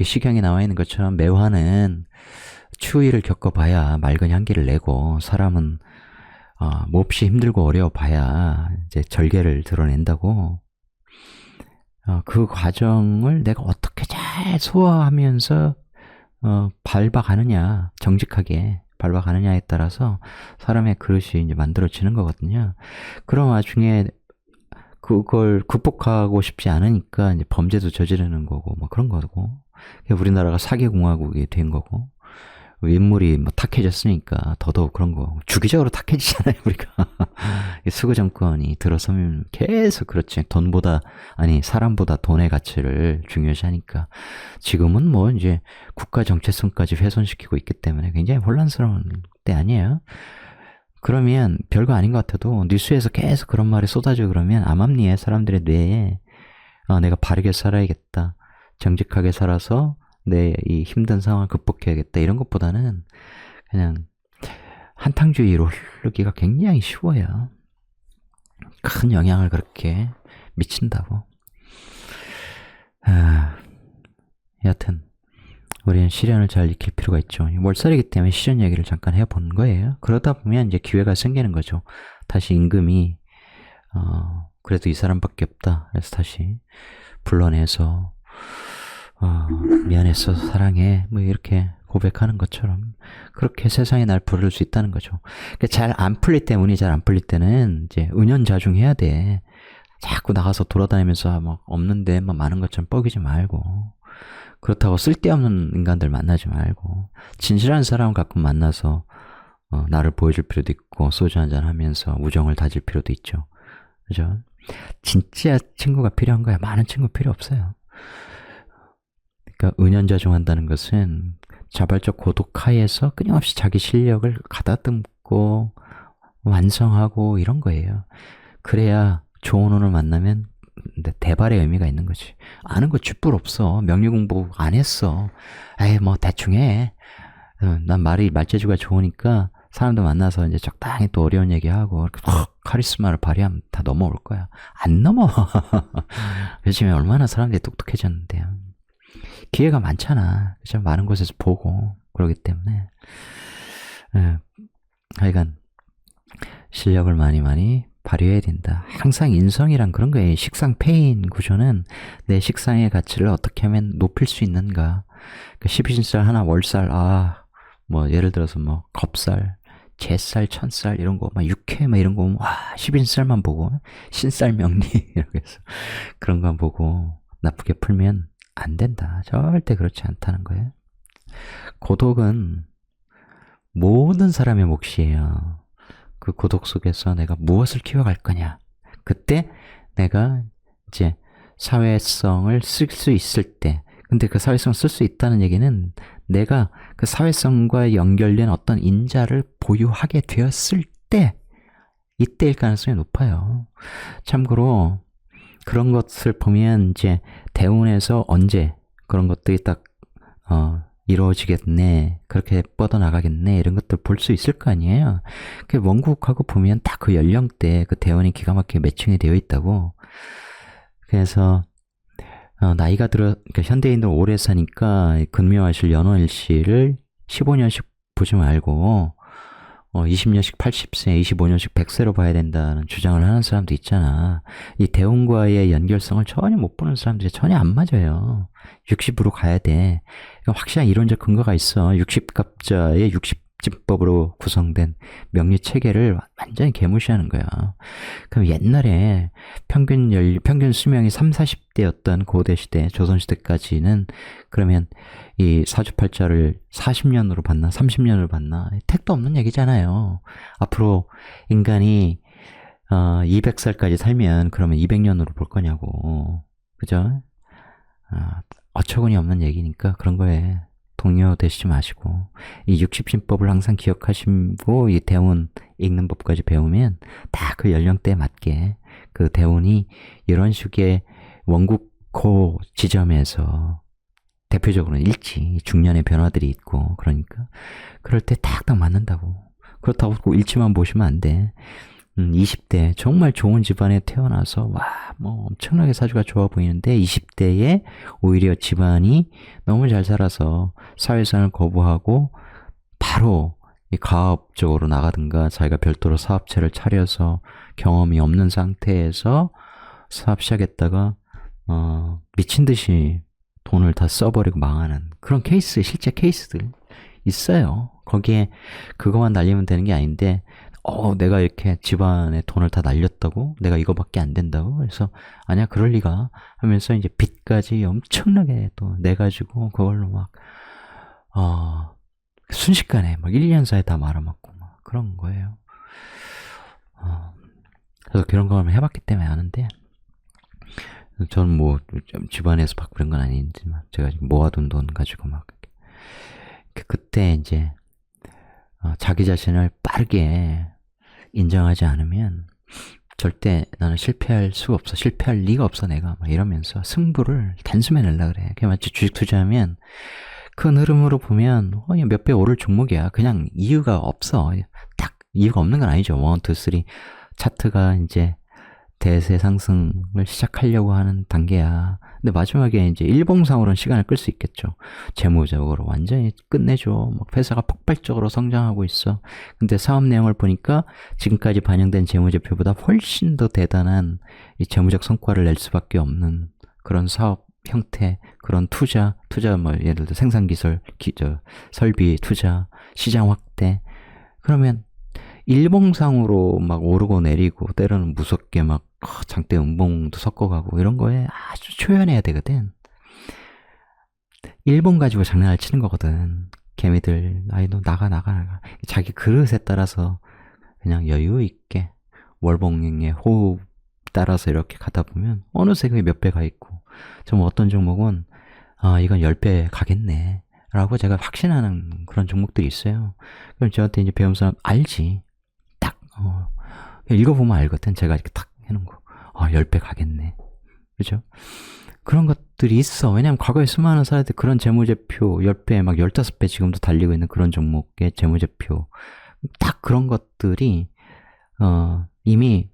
A: 시경에 나와 있는 것처럼 매화는 추위를 겪어봐야 맑은 향기를 내고, 사람은 몹시 힘들고 어려워봐야 이제 절개를 드러낸다고. 그 과정을 내가 어떻게 잘 소화하면서 밟아가느냐, 정직하게 밟아가느냐에 따라서 사람의 그릇이 이제 만들어지는 거거든요. 그런 와중에 그걸 극복하고 싶지 않으니까 이제 범죄도 저지르는 거고, 뭐 그런 거고. 우리나라가 사개공화국이 된 거고, 인물이 뭐 탁해졌으니까 더더욱 그런 거. 주기적으로 탁해지잖아요, 우리가. 수구 정권이 들어서면 계속 그렇지. 사람보다 돈의 가치를 중요시하니까. 지금은 뭐 이제 국가 정체성까지 훼손시키고 있기 때문에 굉장히 혼란스러운 때 아니에요? 그러면 별거 아닌 것 같아도 뉴스에서 계속 그런 말이 쏟아지고 그러면 암암리에 사람들의 뇌에 내가 바르게 살아야겠다. 정직하게 살아서 내 이 힘든 상황을 극복해야겠다. 이런 것보다는 그냥 한탕주의로 흐르기가 굉장히 쉬워요. 큰 영향을 그렇게 미친다고. 여하튼 우리는 시련을 잘 익힐 필요가 있죠. 월살이기 때문에 시련 얘기를 잠깐 해보는 거예요. 그러다 보면 이제 기회가 생기는 거죠. 다시 임금이 그래도 이 사람밖에 없다. 그래서 다시 불러내서 미안했어, 사랑해, 뭐 이렇게 고백하는 것처럼 그렇게 세상에 날 부를 수 있다는 거죠. 잘 안 풀릴 때, 운이 잘 안 풀릴 때는 이제 은연자중해야 돼. 자꾸 나가서 돌아다니면서 막 없는데 막 많은 것처럼 뻐기지 말고, 그렇다고 쓸데없는 인간들 만나지 말고, 진실한 사람을 가끔 만나서 나를 보여줄 필요도 있고, 소주 한잔 하면서 우정을 다질 필요도 있죠. 그죠? 진짜 친구가 필요한 거야. 많은 친구 필요 없어요. 그러니까 은연자중한다는 것은 자발적 고독하에서 끊임없이 자기 실력을 가다듬고 완성하고 이런 거예요. 그래야 좋은 운을 만나면 대발의 의미가 있는 거지. 아는 거 쥐뿔 없어. 명리 공부 안 했어. 에이, 뭐 대충 해. 난 말재주가 좋으니까 사람들 만나서 이제 적당히 또 어려운 얘기하고 카리스마를 발휘하면 다 넘어올 거야. 안 넘어. 요즘에 얼마나 사람들이 똑똑해졌는데요. 기회가 많잖아. 그죠? 많은 곳에서 보고 그러기 때문에 하여간 실력을 많이 발휘해야 된다. 항상 인성이란 그런 거예요. 식상 패인 구조는 내 식상의 가치를 어떻게 하면 높일 수 있는가. 그러니까 12신살 하나, 월살, 뭐 예를 들어서 뭐 겁살, 제살, 천살 이런 거, 막 육회 막 이런 거 보면 12신살만 보고 신살 명리 이렇게 해서 그런 거 보고 나쁘게 풀면 안 된다. 절대 그렇지 않다는 거예요. 고독은 모든 사람의 몫이에요. 그 고독 속에서 내가 무엇을 키워갈 거냐. 그때 내가 이제 사회성을 쓸 수 있을 때, 근데 그 사회성을 쓸 수 있다는 얘기는 내가 그 사회성과 연결된 어떤 인자를 보유하게 되었을 때, 이때일 가능성이 높아요. 참고로 그런 것을 보면 이제 대운에서 언제 그런 것들이 딱 이루어지겠네, 그렇게 뻗어나가겠네, 이런 것들 볼 수 있을 거 아니에요. 그 원국하고 보면 딱 그 연령대 그 대운이 기가 막히게 매칭이 되어 있다고. 그래서 나이가 그러니까 현대인들 오래 사니까 근묘하실 연월일시를 15년씩 보지 말고 20년씩 80세, 25년씩 100세로 봐야 된다는 주장을 하는 사람도 있잖아. 이 대운과의 연결성을 전혀 못 보는 사람들이 전혀 안 맞아요. 60으로 가야 돼. 확실한 이론적 근거가 있어. 60갑자에 60진법으로 구성된 명리 체계를 완전히 개무시하는 거야. 그럼 옛날에 평균 수명이 3, 40대였던 고대 시대, 조선 시대까지는 그러면 이 사주팔자를 40년으로 봤나, 30년으로 봤나, 택도 없는 얘기잖아요. 앞으로 인간이 200살까지 살면 그러면 200년으로 볼 거냐고. 그죠? 어처구니 없는 얘기니까 그런 거에 동요되시지 마시고, 이 60신법을 항상 기억하시고, 이 대운 읽는 법까지 배우면 다 그 연령대에 맞게 그 대운이 이런 식의 원국호 지점에서 대표적으로는 일치, 중년의 변화들이 있고, 그러니까 그럴 때 딱딱 맞는다고. 그렇다고 꼭 일치만 보시면 안 돼. 20대 정말 좋은 집안에 태어나서 뭐 엄청나게 사주가 좋아 보이는데 20대에 오히려 집안이 너무 잘 살아서 사회생활 거부하고 바로 가업적으로 나가든가 자기가 별도로 사업체를 차려서 경험이 없는 상태에서 사업 시작했다가 미친 듯이 돈을 다 써버리고 망하는 그런 케이스, 실제 케이스들 있어요. 거기에 그거만 날리면 되는 게 아닌데 내가 이렇게 집안에 돈을 다 날렸다고? 내가 이거밖에 안 된다고? 그래서, 아니야, 그럴 리가. 하면서 이제 빚까지 엄청나게 또 내가지고, 그걸로 순식간에 1년 사이에 다 말아먹고, 그런 거예요. 그래서 그런 거 해봤기 때문에 아는데, 저는 집안에서 받고 그런 건 아닌지만, 제가 모아둔 돈 가지고 그때 이제, 자기 자신을 빠르게 인정하지 않으면 절대 나는 실패할 수가 없어. 실패할 리가 없어 내가. 이러면서 승부를 단숨에 내려고 그래. 그게 마치 주식 투자하면 큰 흐름으로 보면 몇 배 오를 종목이야. 그냥 이유가 없어. 딱 이유가 없는 건 아니죠. 1, 2, 3 차트가 이제 대세 상승을 시작하려고 하는 단계야. 근데 마지막에 이제 일봉상으로는 시간을 끌 수 있겠죠. 재무적으로 완전히 끝내줘. 회사가 폭발적으로 성장하고 있어. 근데 사업 내용을 보니까 지금까지 반영된 재무제표보다 훨씬 더 대단한 이 재무적 성과를 낼 수밖에 없는 그런 사업 형태, 그런 투자 예를 들어 생산기술, 설비 투자, 시장 확대. 그러면 일봉상으로 오르고 내리고 때로는 무섭게 장대 음봉도 섞어가고 이런 거에 아주 초연해야 되거든. 일본 가지고 장난을 치는 거거든. 개미들 너 나가 자기 그릇에 따라서 그냥 여유 있게 월봉의 호흡 따라서 이렇게 가다 보면 어느새 그게 몇 배가 있고 좀 어떤 종목은 이건 10배 가겠네 라고 제가 확신하는 그런 종목들이 있어요. 그럼 저한테 이제 배운 사람 알지. 딱 읽어보면 알거든. 제가 이렇게 딱 해놓은 거. 10배 가겠네. 그죠? 그런 것들이 있어. 왜냐면 과거에 수많은 사람들 그런 재무제표 10배, 15배 지금도 달리고 있는 그런 종목의 재무제표. 딱 그런 것들이, 이미,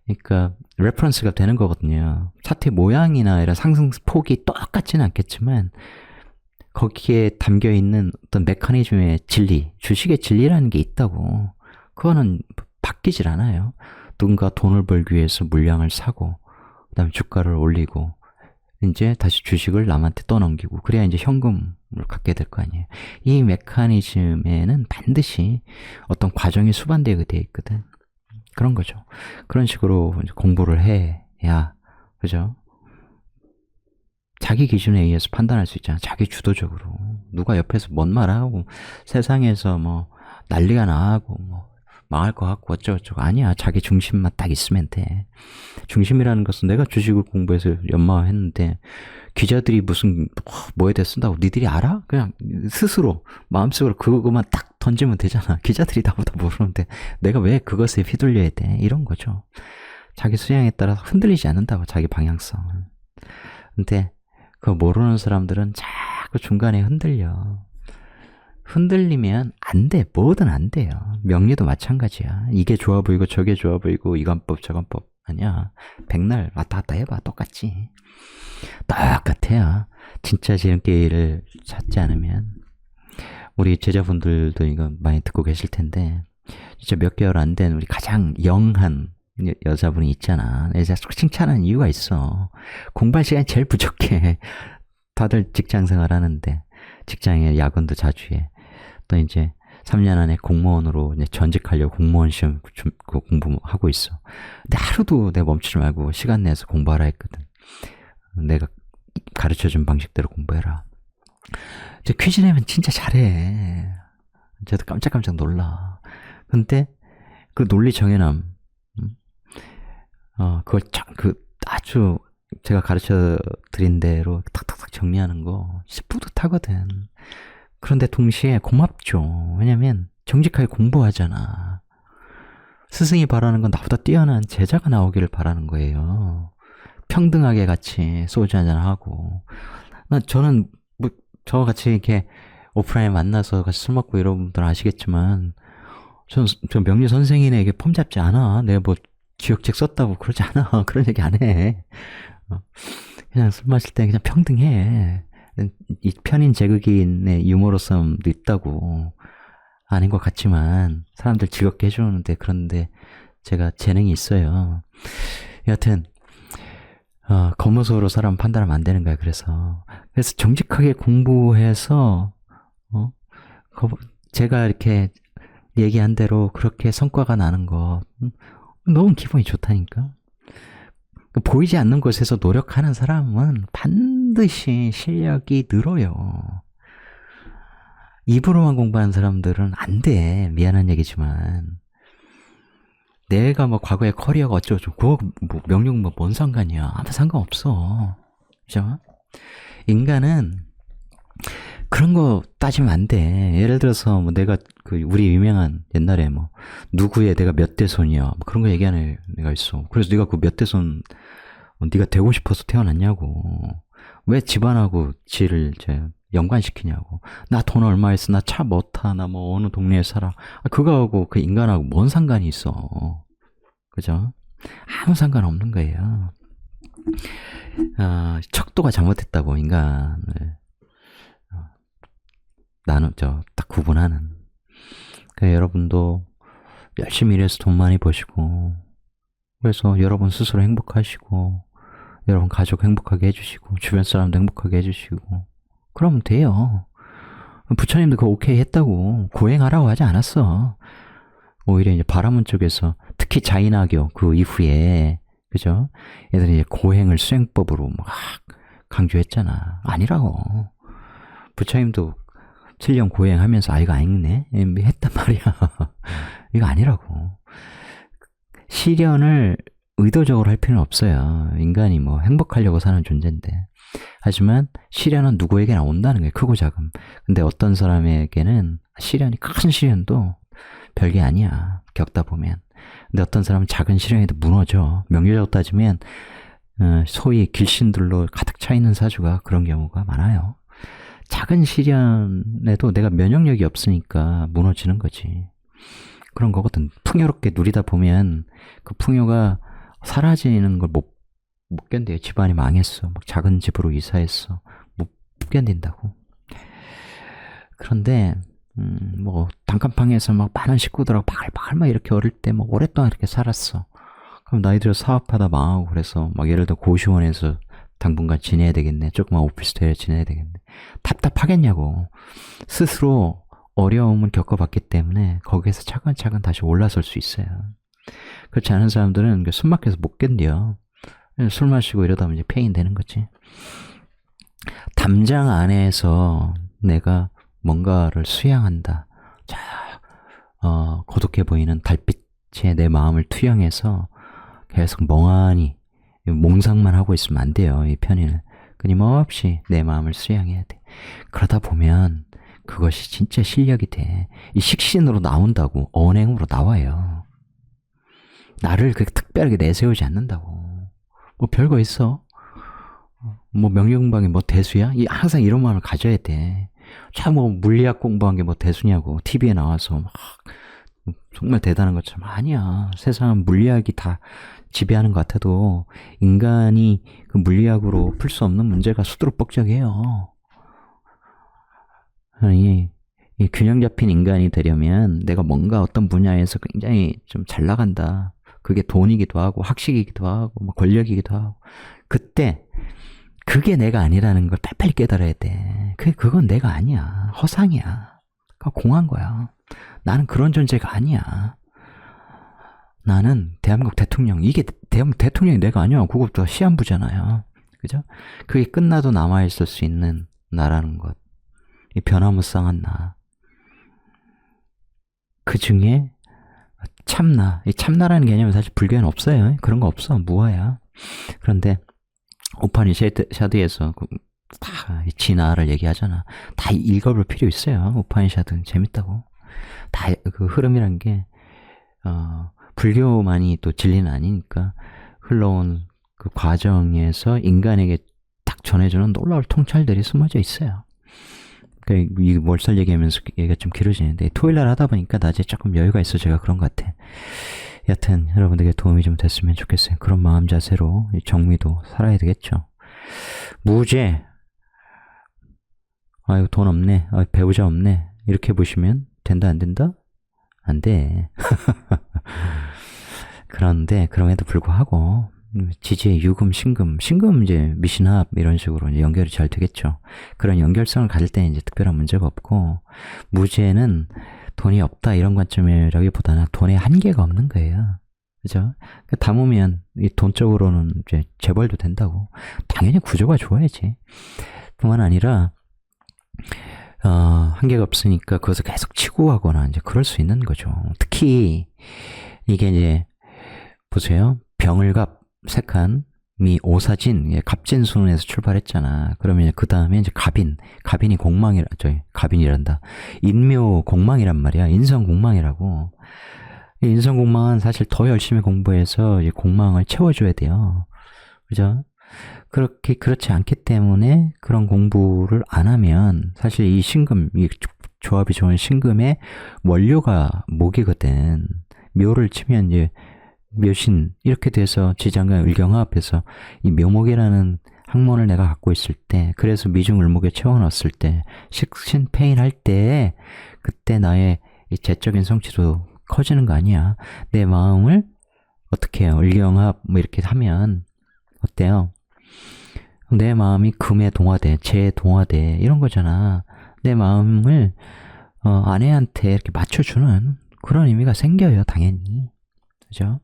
A: 그러니까, 레퍼런스가 되는 거거든요. 차트 모양이나 이런 상승폭이 똑같지는 않겠지만, 거기에 담겨 있는 어떤 메커니즘의 진리, 주식의 진리라는 게 있다고. 그거는 바뀌질 않아요. 누군가 돈을 벌기 위해서 물량을 사고, 그 다음에 주가를 올리고, 이제 다시 주식을 남한테 떠넘기고, 그래야 이제 현금을 갖게 될 거 아니에요. 이 메커니즘에는 반드시 어떤 과정이 수반되게 돼 있거든. 그런 거죠. 그런 식으로 이제 공부를 해야, 그죠? 자기 기준에 의해서 판단할 수 있잖아. 자기 주도적으로. 누가 옆에서 뭔 말하고, 세상에서 난리가 나고, 망할 것 같고 어쩌고저쩌고. 아니야. 자기 중심만 딱 있으면 돼. 중심이라는 것은 내가 주식을 공부해서 연마했는데 기자들이 무슨 뭐에 대해 쓴다고 니들이 알아? 그냥 스스로 마음속으로 그거만 딱 던지면 되잖아. 기자들이 나보다 모르는데 내가 왜 그것에 휘둘려야 돼? 이런 거죠. 자기 수양에 따라 흔들리지 않는다고. 자기 방향성. 근데 그거 모르는 사람들은 자꾸 중간에 흔들리면 안 돼. 뭐든 안 돼요. 명리도 마찬가지야. 이게 좋아 보이고 저게 좋아 보이고 이건법 저건법 아니야. 백날 왔다 갔다 해봐. 똑같지. 똑같아요. 진짜 지름길을 찾지 않으면. 우리 제자분들도 이거 많이 듣고 계실 텐데 진짜 몇 개월 안 된 우리 가장 영한 여자분이 있잖아. 내가 칭찬하는 이유가 있어. 공부할 시간이 제일 부족해. 다들 직장 생활 하는데 직장에 야근도 자주 해. 또 이제 3년 안에 공무원으로 이제 전직하려고 공무원 시험 공부하고 있어. 근데 하루도 내가 멈추지 말고 시간 내서 공부하라 했거든. 내가 가르쳐준 방식대로 공부해라. 저 퀴즈 내면 진짜 잘해. 저도 깜짝깜짝 놀라. 근데 그 논리 정연함, 그걸 아주 제가 가르쳐 드린 대로 탁탁탁 정리하는 거 진짜 뿌듯하거든. 그런데 동시에 고맙죠. 왜냐면 정직하게 공부하잖아. 스승이 바라는 건 나보다 뛰어난 제자가 나오기를 바라는 거예요. 평등하게 같이 소주 한잔 하고. 저는 뭐 저같이 이렇게 오프라인에 만나서 같이 술 먹고 이런 분들은 아시겠지만 저 명리 선생님에게 폼 잡지 않아. 내가 뭐 기억책 썼다고 그러지 않아. 그런 얘기 안 해. 그냥 술 마실 때 그냥 평등해. 이 편인 제극인의 유머러섬도 있다고. 아닌 것 같지만 사람들 즐겁게 해주는데, 그런데 제가 재능이 있어요. 여하튼 겉모습으로 사람 판단하면 안 되는 거야. 그래서 정직하게 공부해서 제가 이렇게 얘기한 대로 그렇게 성과가 나는 거 너무 기분이 좋다니까. 보이지 않는 곳에서 노력하는 사람은 반드시 실력이 늘어요. 입으로만 공부하는 사람들은 안 돼. 미안한 얘기지만. 내가 뭐 과거의 커리어가 어쩌고 그거 뭐 명령 뭐 뭔 상관이야. 아무 상관없어. 그죠? 인간은 그런 거 따지면 안 돼. 예를 들어서 뭐 내가 우리 유명한 옛날에 뭐 누구의 내가 몇 대 손이야. 뭐 그런 거 얘기하는 애가 있어. 그래서 네가 그 몇 대 손 네가 되고 싶어서 태어났냐고. 왜 집안하고 지를 이제 연관시키냐고. 나 돈 얼마 있어. 나 차 뭐 타. 나 뭐 어느 동네에 살아. 그거하고 그 인간하고 뭔 상관이 있어. 그죠? 아무 상관없는 거예요. 척도가 잘못했다고 인간을 딱 구분하는. 그러니까 여러분도 열심히 일해서 돈 많이 버시고, 그래서 여러분 스스로 행복하시고, 여러분 가족 행복하게 해주시고, 주변 사람도 행복하게 해주시고, 그러면 돼요. 부처님도 그거 오케이 했다고. 고행하라고 하지 않았어. 오히려 이제 바라문 쪽에서, 특히 자인학교 그 이후에, 그죠? 얘들이 이제 고행을 수행법으로 막 강조했잖아. 아니라고. 부처님도 7년 고행하면서 이거 아니네? 했단 말이야. 이거 아니라고. 실현을 의도적으로 할 필요는 없어요. 인간이 뭐 행복하려고 사는 존재인데. 하지만 시련은 누구에게나 온다는 거예요. 크고 작은. 근데 어떤 사람에게는 시련이, 큰 시련도 별게 아니야. 겪다 보면. 근데 어떤 사람은 작은 시련에도 무너져. 명료적으로 따지면 소위 길신들로 가득 차 있는 사주가 그런 경우가 많아요. 작은 시련에도 내가 면역력이 없으니까 무너지는 거지. 그런 거거든. 풍요롭게 누리다 보면 그 풍요가 사라지는 걸 못 견뎌요. 집안이 망했어. 막 작은 집으로 이사했어. 못 견딘다고. 그런데 뭐 단칸방에서 막 많은 식구들하고 바글바글 막 이렇게 어릴 때 막 오랫동안 이렇게 살았어. 그럼 나이 들어 사업하다 망하고 그래서 막 예를 들어 고시원에서 당분간 지내야 되겠네. 조그만 오피스텔에 지내야 되겠네. 답답하겠냐고. 스스로 어려움을 겪어봤기 때문에 거기에서 차근차근 다시 올라설 수 있어요. 그렇지 않은 사람들은 숨 막혀서 못 견뎌. 술 마시고 이러다 보면 이제 폐인 되는 거지. 담장 안에서 내가 뭔가를 수양한다. 자, 고독해 보이는 달빛에 내 마음을 투영해서 계속 멍하니 몽상만 하고 있으면 안 돼요. 이 편의는 끊임없이 내 마음을 수양해야 돼. 그러다 보면 그것이 진짜 실력이 돼. 이 식신으로 나온다고. 언행으로 나와요. 나를 그렇게 특별하게 내세우지 않는다고. 뭐 별거 있어? 뭐 명리공부한 게 뭐 대수야? 항상 이런 마음을 가져야 돼. 참 뭐 물리학 공부한 게 뭐 대수냐고. TV에 나와서 막 정말 대단한 것처럼. 아니야. 세상은 물리학이 다 지배하는 것 같아도 인간이 그 물리학으로 풀 수 없는 문제가 수두룩뻑적해요. 이 균형 잡힌 인간이 되려면 내가 뭔가 어떤 분야에서 굉장히 좀 잘 나간다. 그게 돈이기도 하고 학식이기도 하고 뭐 권력이기도 하고, 그때 그게 내가 아니라는 걸 빨리빨리 깨달아야 돼. 그건 내가 아니야. 허상이야. 공한 거야. 나는 그런 존재가 아니야. 나는 대한민국 대통령, 이게 대한민국 대통령이 내가 아니야. 그것도 시한부잖아요. 그죠? 그게 끝나도 남아있을 수 있는 나라는 것. 이 변화무쌍한 나. 그 중에 참나. 이 참나라는 개념은 사실 불교에는 없어요. 그런 거 없어. 무아야. 그런데 우파니샤드에서 다 진화를 얘기하잖아. 다 읽어볼 필요 있어요. 우파니샤드 재밌다고. 다 그 흐름이란 게 불교만이 또 진리는 아니니까 흘러온 그 과정에서 인간에게 딱 전해주는 놀라운 통찰들이 숨어져 있어요. 이 몰살 얘기하면서 얘기가 좀 길어지는데 토요일날 하다 보니까 낮에 조금 여유가 있어 제가 그런 것 같아. 여튼 여러분들에게 도움이 좀 됐으면 좋겠어요. 그런 마음 자세로 정미도 살아야 되겠죠. 무죄. 아유 돈 없네. 배우자 없네. 이렇게 보시면 된다 안 된다? 안 돼. 그런데 그럼에도 불구하고 지지의 유금, 신금 이제 미신합 이런 식으로 이제 연결이 잘 되겠죠. 그런 연결성을 가질 때는 이제 특별한 문제가 없고 무죄는 돈이 없다 이런 관점이라기보다는 돈에 한계가 없는 거예요. 그죠? 담으면 이 돈적으로는 이제 재벌도 된다고. 당연히 구조가 좋아야지. 뿐만 아니라 한계가 없으니까 그것을 계속 치고하거나 이제 그럴 수 있는 거죠. 특히 이게 이제 보세요. 병을갑 색한 미 오사진 갑진순에서 출발했잖아. 그러면 그 다음에 이제 갑인이 갑인이란다. 인묘 공망이란 말이야. 인성 공망이라고. 인성 공망은 사실 더 열심히 공부해서 공망을 채워줘야 돼요. 그죠? 그렇지 않기 때문에 그런 공부를 안 하면 사실 이 신금, 이 조합이 좋은 신금의 원료가 목이거든. 묘를 치면 이제 묘신 이렇게 돼서 지장과 을경합해서 이 묘목이라는 학문을 내가 갖고 있을 때 그래서 미중을목에 채워넣었을 때 식신패인 할 때 그때 나의 이 재적인 성취도 커지는 거 아니야. 내 마음을 어떻게 해요? 을경합 뭐 이렇게 하면 어때요? 내 마음이 금에 동화돼, 재에 동화돼 이런 거잖아. 내 마음을 아내한테 이렇게 맞춰주는 그런 의미가 생겨요. 당연히. 그죠?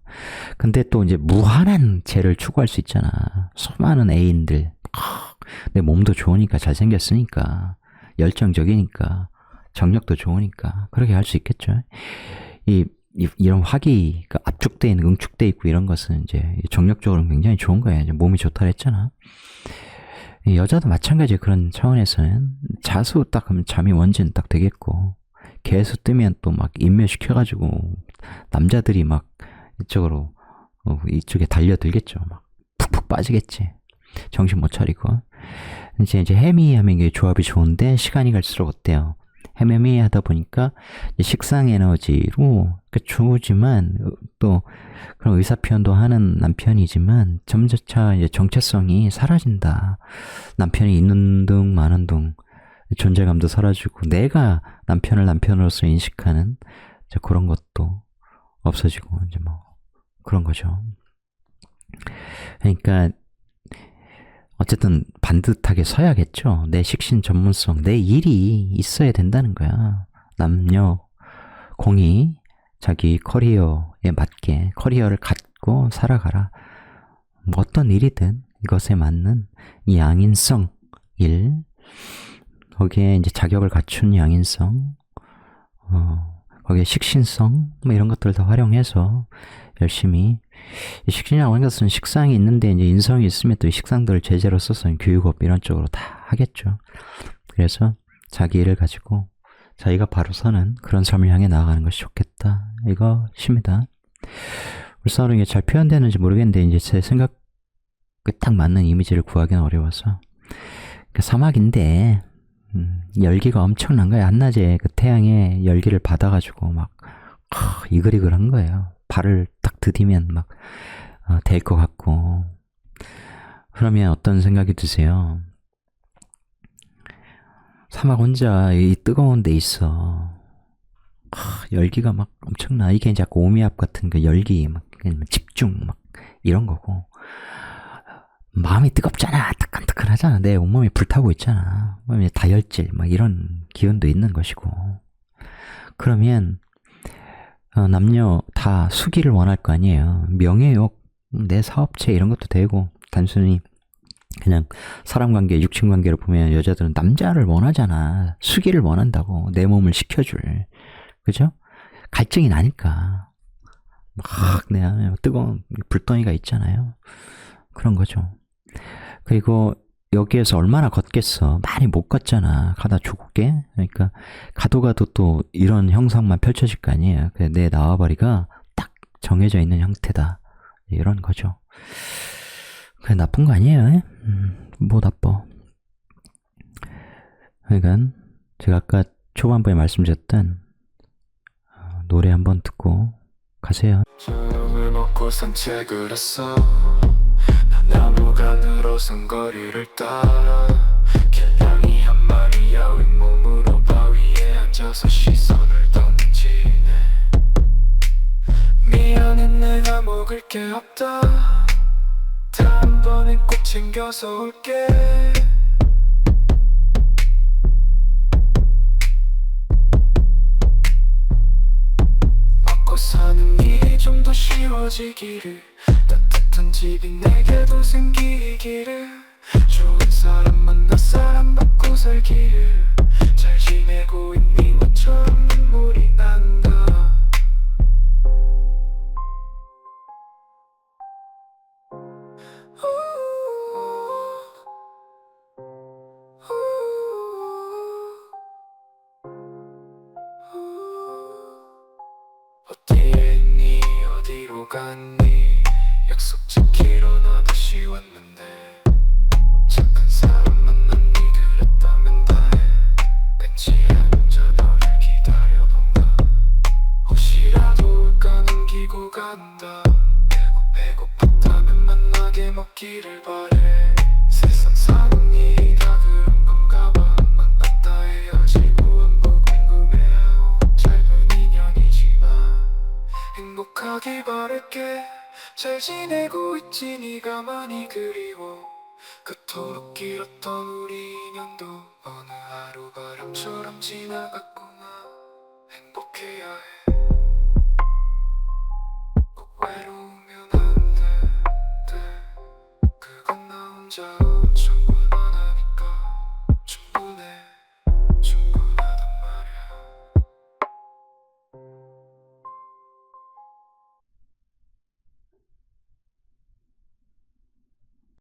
A: 근데 또 이제 무한한 재를 추구할 수 있잖아. 수많은 애인들. 내 몸도 좋으니까 잘생겼으니까 열정적이니까 정력도 좋으니까 그렇게 할 수 있겠죠. 이런 화기가 압축돼 있는 응축돼 있고 이런 것은 이제 정력적으로는 굉장히 좋은 거야. 이제 몸이 좋다 했잖아. 여자도 마찬가지 그런 차원에서는 자수 딱 하면 잠이 원진 딱 되겠고 개수 뜨면 또 막 인멸시켜가지고 남자들이 막 이쪽으로 이쪽에 달려들겠죠. 막 푹푹 빠지겠지. 정신 못 차리고 이제 해미하면 이게 조합이 좋은데 시간이 갈수록 어때요? 해매미하다 보니까 식상 에너지로 좋지만 또 그런 의사 표현도 하는 남편이지만 점차 이제 정체성이 사라진다. 남편이 있는 둥 마는 둥 존재감도 사라지고 내가 남편을 남편으로서 인식하는 그런 것도 없어지고 이제 뭐 그런 거죠. 그러니까 어쨌든 반듯하게 서야겠죠. 내 식신 전문성, 내 일이 있어야 된다는 거야. 남녀 공이 자기 커리어에 맞게 커리어를 갖고 살아가라. 뭐 어떤 일이든 이것에 맞는 이 양인성 일, 거기에 이제 자격을 갖춘 양인성, 거기에 식신성, 뭐 이런 것들을 다 활용해서 열심히 식신이라고 하는 것은 식상이 있는데 이제 인성이 있으면 또 이 식상들을 제재로 써서 교육업 이런 쪽으로 다 하겠죠. 그래서 자기 일을 가지고 자기가 바로 서는 그런 삶을 향해 나아가는 것이 좋겠다. 이것입니다. 물상으로 이게 잘 표현되는지 모르겠는데 이제 제 생각에 딱 맞는 이미지를 구하기는 어려워서 사막인데 열기가 엄청난 거야. 한낮에 그 태양의 열기를 받아가지고 막 이글이글한 거예요. 발을 딱 디디면 막 될 것 같고. 그러면 어떤 생각이 드세요? 사막 혼자 이 뜨거운 데 있어. 열기가 막 엄청나. 이게 이제 아까 오미압 같은 그 열기, 막 집중, 막 이런 거고. 마음이 뜨겁잖아. 뜨끈뜨끈하잖아. 내 온몸이 불타고 있잖아. 다혈질, 막 이런 기운도 있는 것이고. 그러면 남녀 다 수기를 원할 거 아니에요. 명예욕, 내 사업체 이런 것도 되고, 단순히 그냥 사람 관계, 육친 관계를 보면 여자들은 남자를 원하잖아. 수기를 원한다고. 내 몸을 식혀줄. 그죠? 갈증이 나니까. 막 내 안에 뜨거운 불덩이가 있잖아요. 그런 거죠. 그리고 여기에서 얼마나 걷겠어. 많이 못 걷잖아. 가다 죽을게. 그러니까 가도 가도 또 이런 형상만 펼쳐질 거 아니에요. 내 나와바리가 딱 정해져 있는 형태다. 이런 거죠. 그게 나쁜 거 아니에요. 뭐 나빠. 그러니까 제가 아까 초반부에 말씀드렸던 노래 한번 듣고 가세요.
B: 저녁을 먹고 산책을 했어. 나무가 늘어선 거리를 따라 개냥이 한 마리야 윗몸으로 바위에 앉아서 시선을 던지네. 미안해 내가 먹을 게 없다. 다음번엔 꼭 챙겨서 올게. 먹고 사는 일이 좀 더 쉬워지기를, 따뜻한 집이 내게도 생기기를, 좋은 사람 만나 사람 받고 살기를, 잘 지내고 있니 너처럼 눈물이 난다. 어디에 있니 어디로 갔니 약속 지키러 나 다시 왔는데 착한 사람 만났니 그랬다면 다해. 벤치에 앉아 너를 기다려본다. 혹시라도 올까 넘기고 간다. 배고팠다면 만나게 먹기를 바래. 세상 사는 일이 다 그런 건가 봐. 만났다 헤어지고 한번 궁금해하고 짧은 인연이지만 행복하길 바랄게. 잘 지내고 있지 네가 많이 그리워. 그토록 길었던 우리 인연도 어느 하루 바람처럼 지나갔구나. 행복해야 해. 꼭 외로우면 안 돼. 그건 나 혼자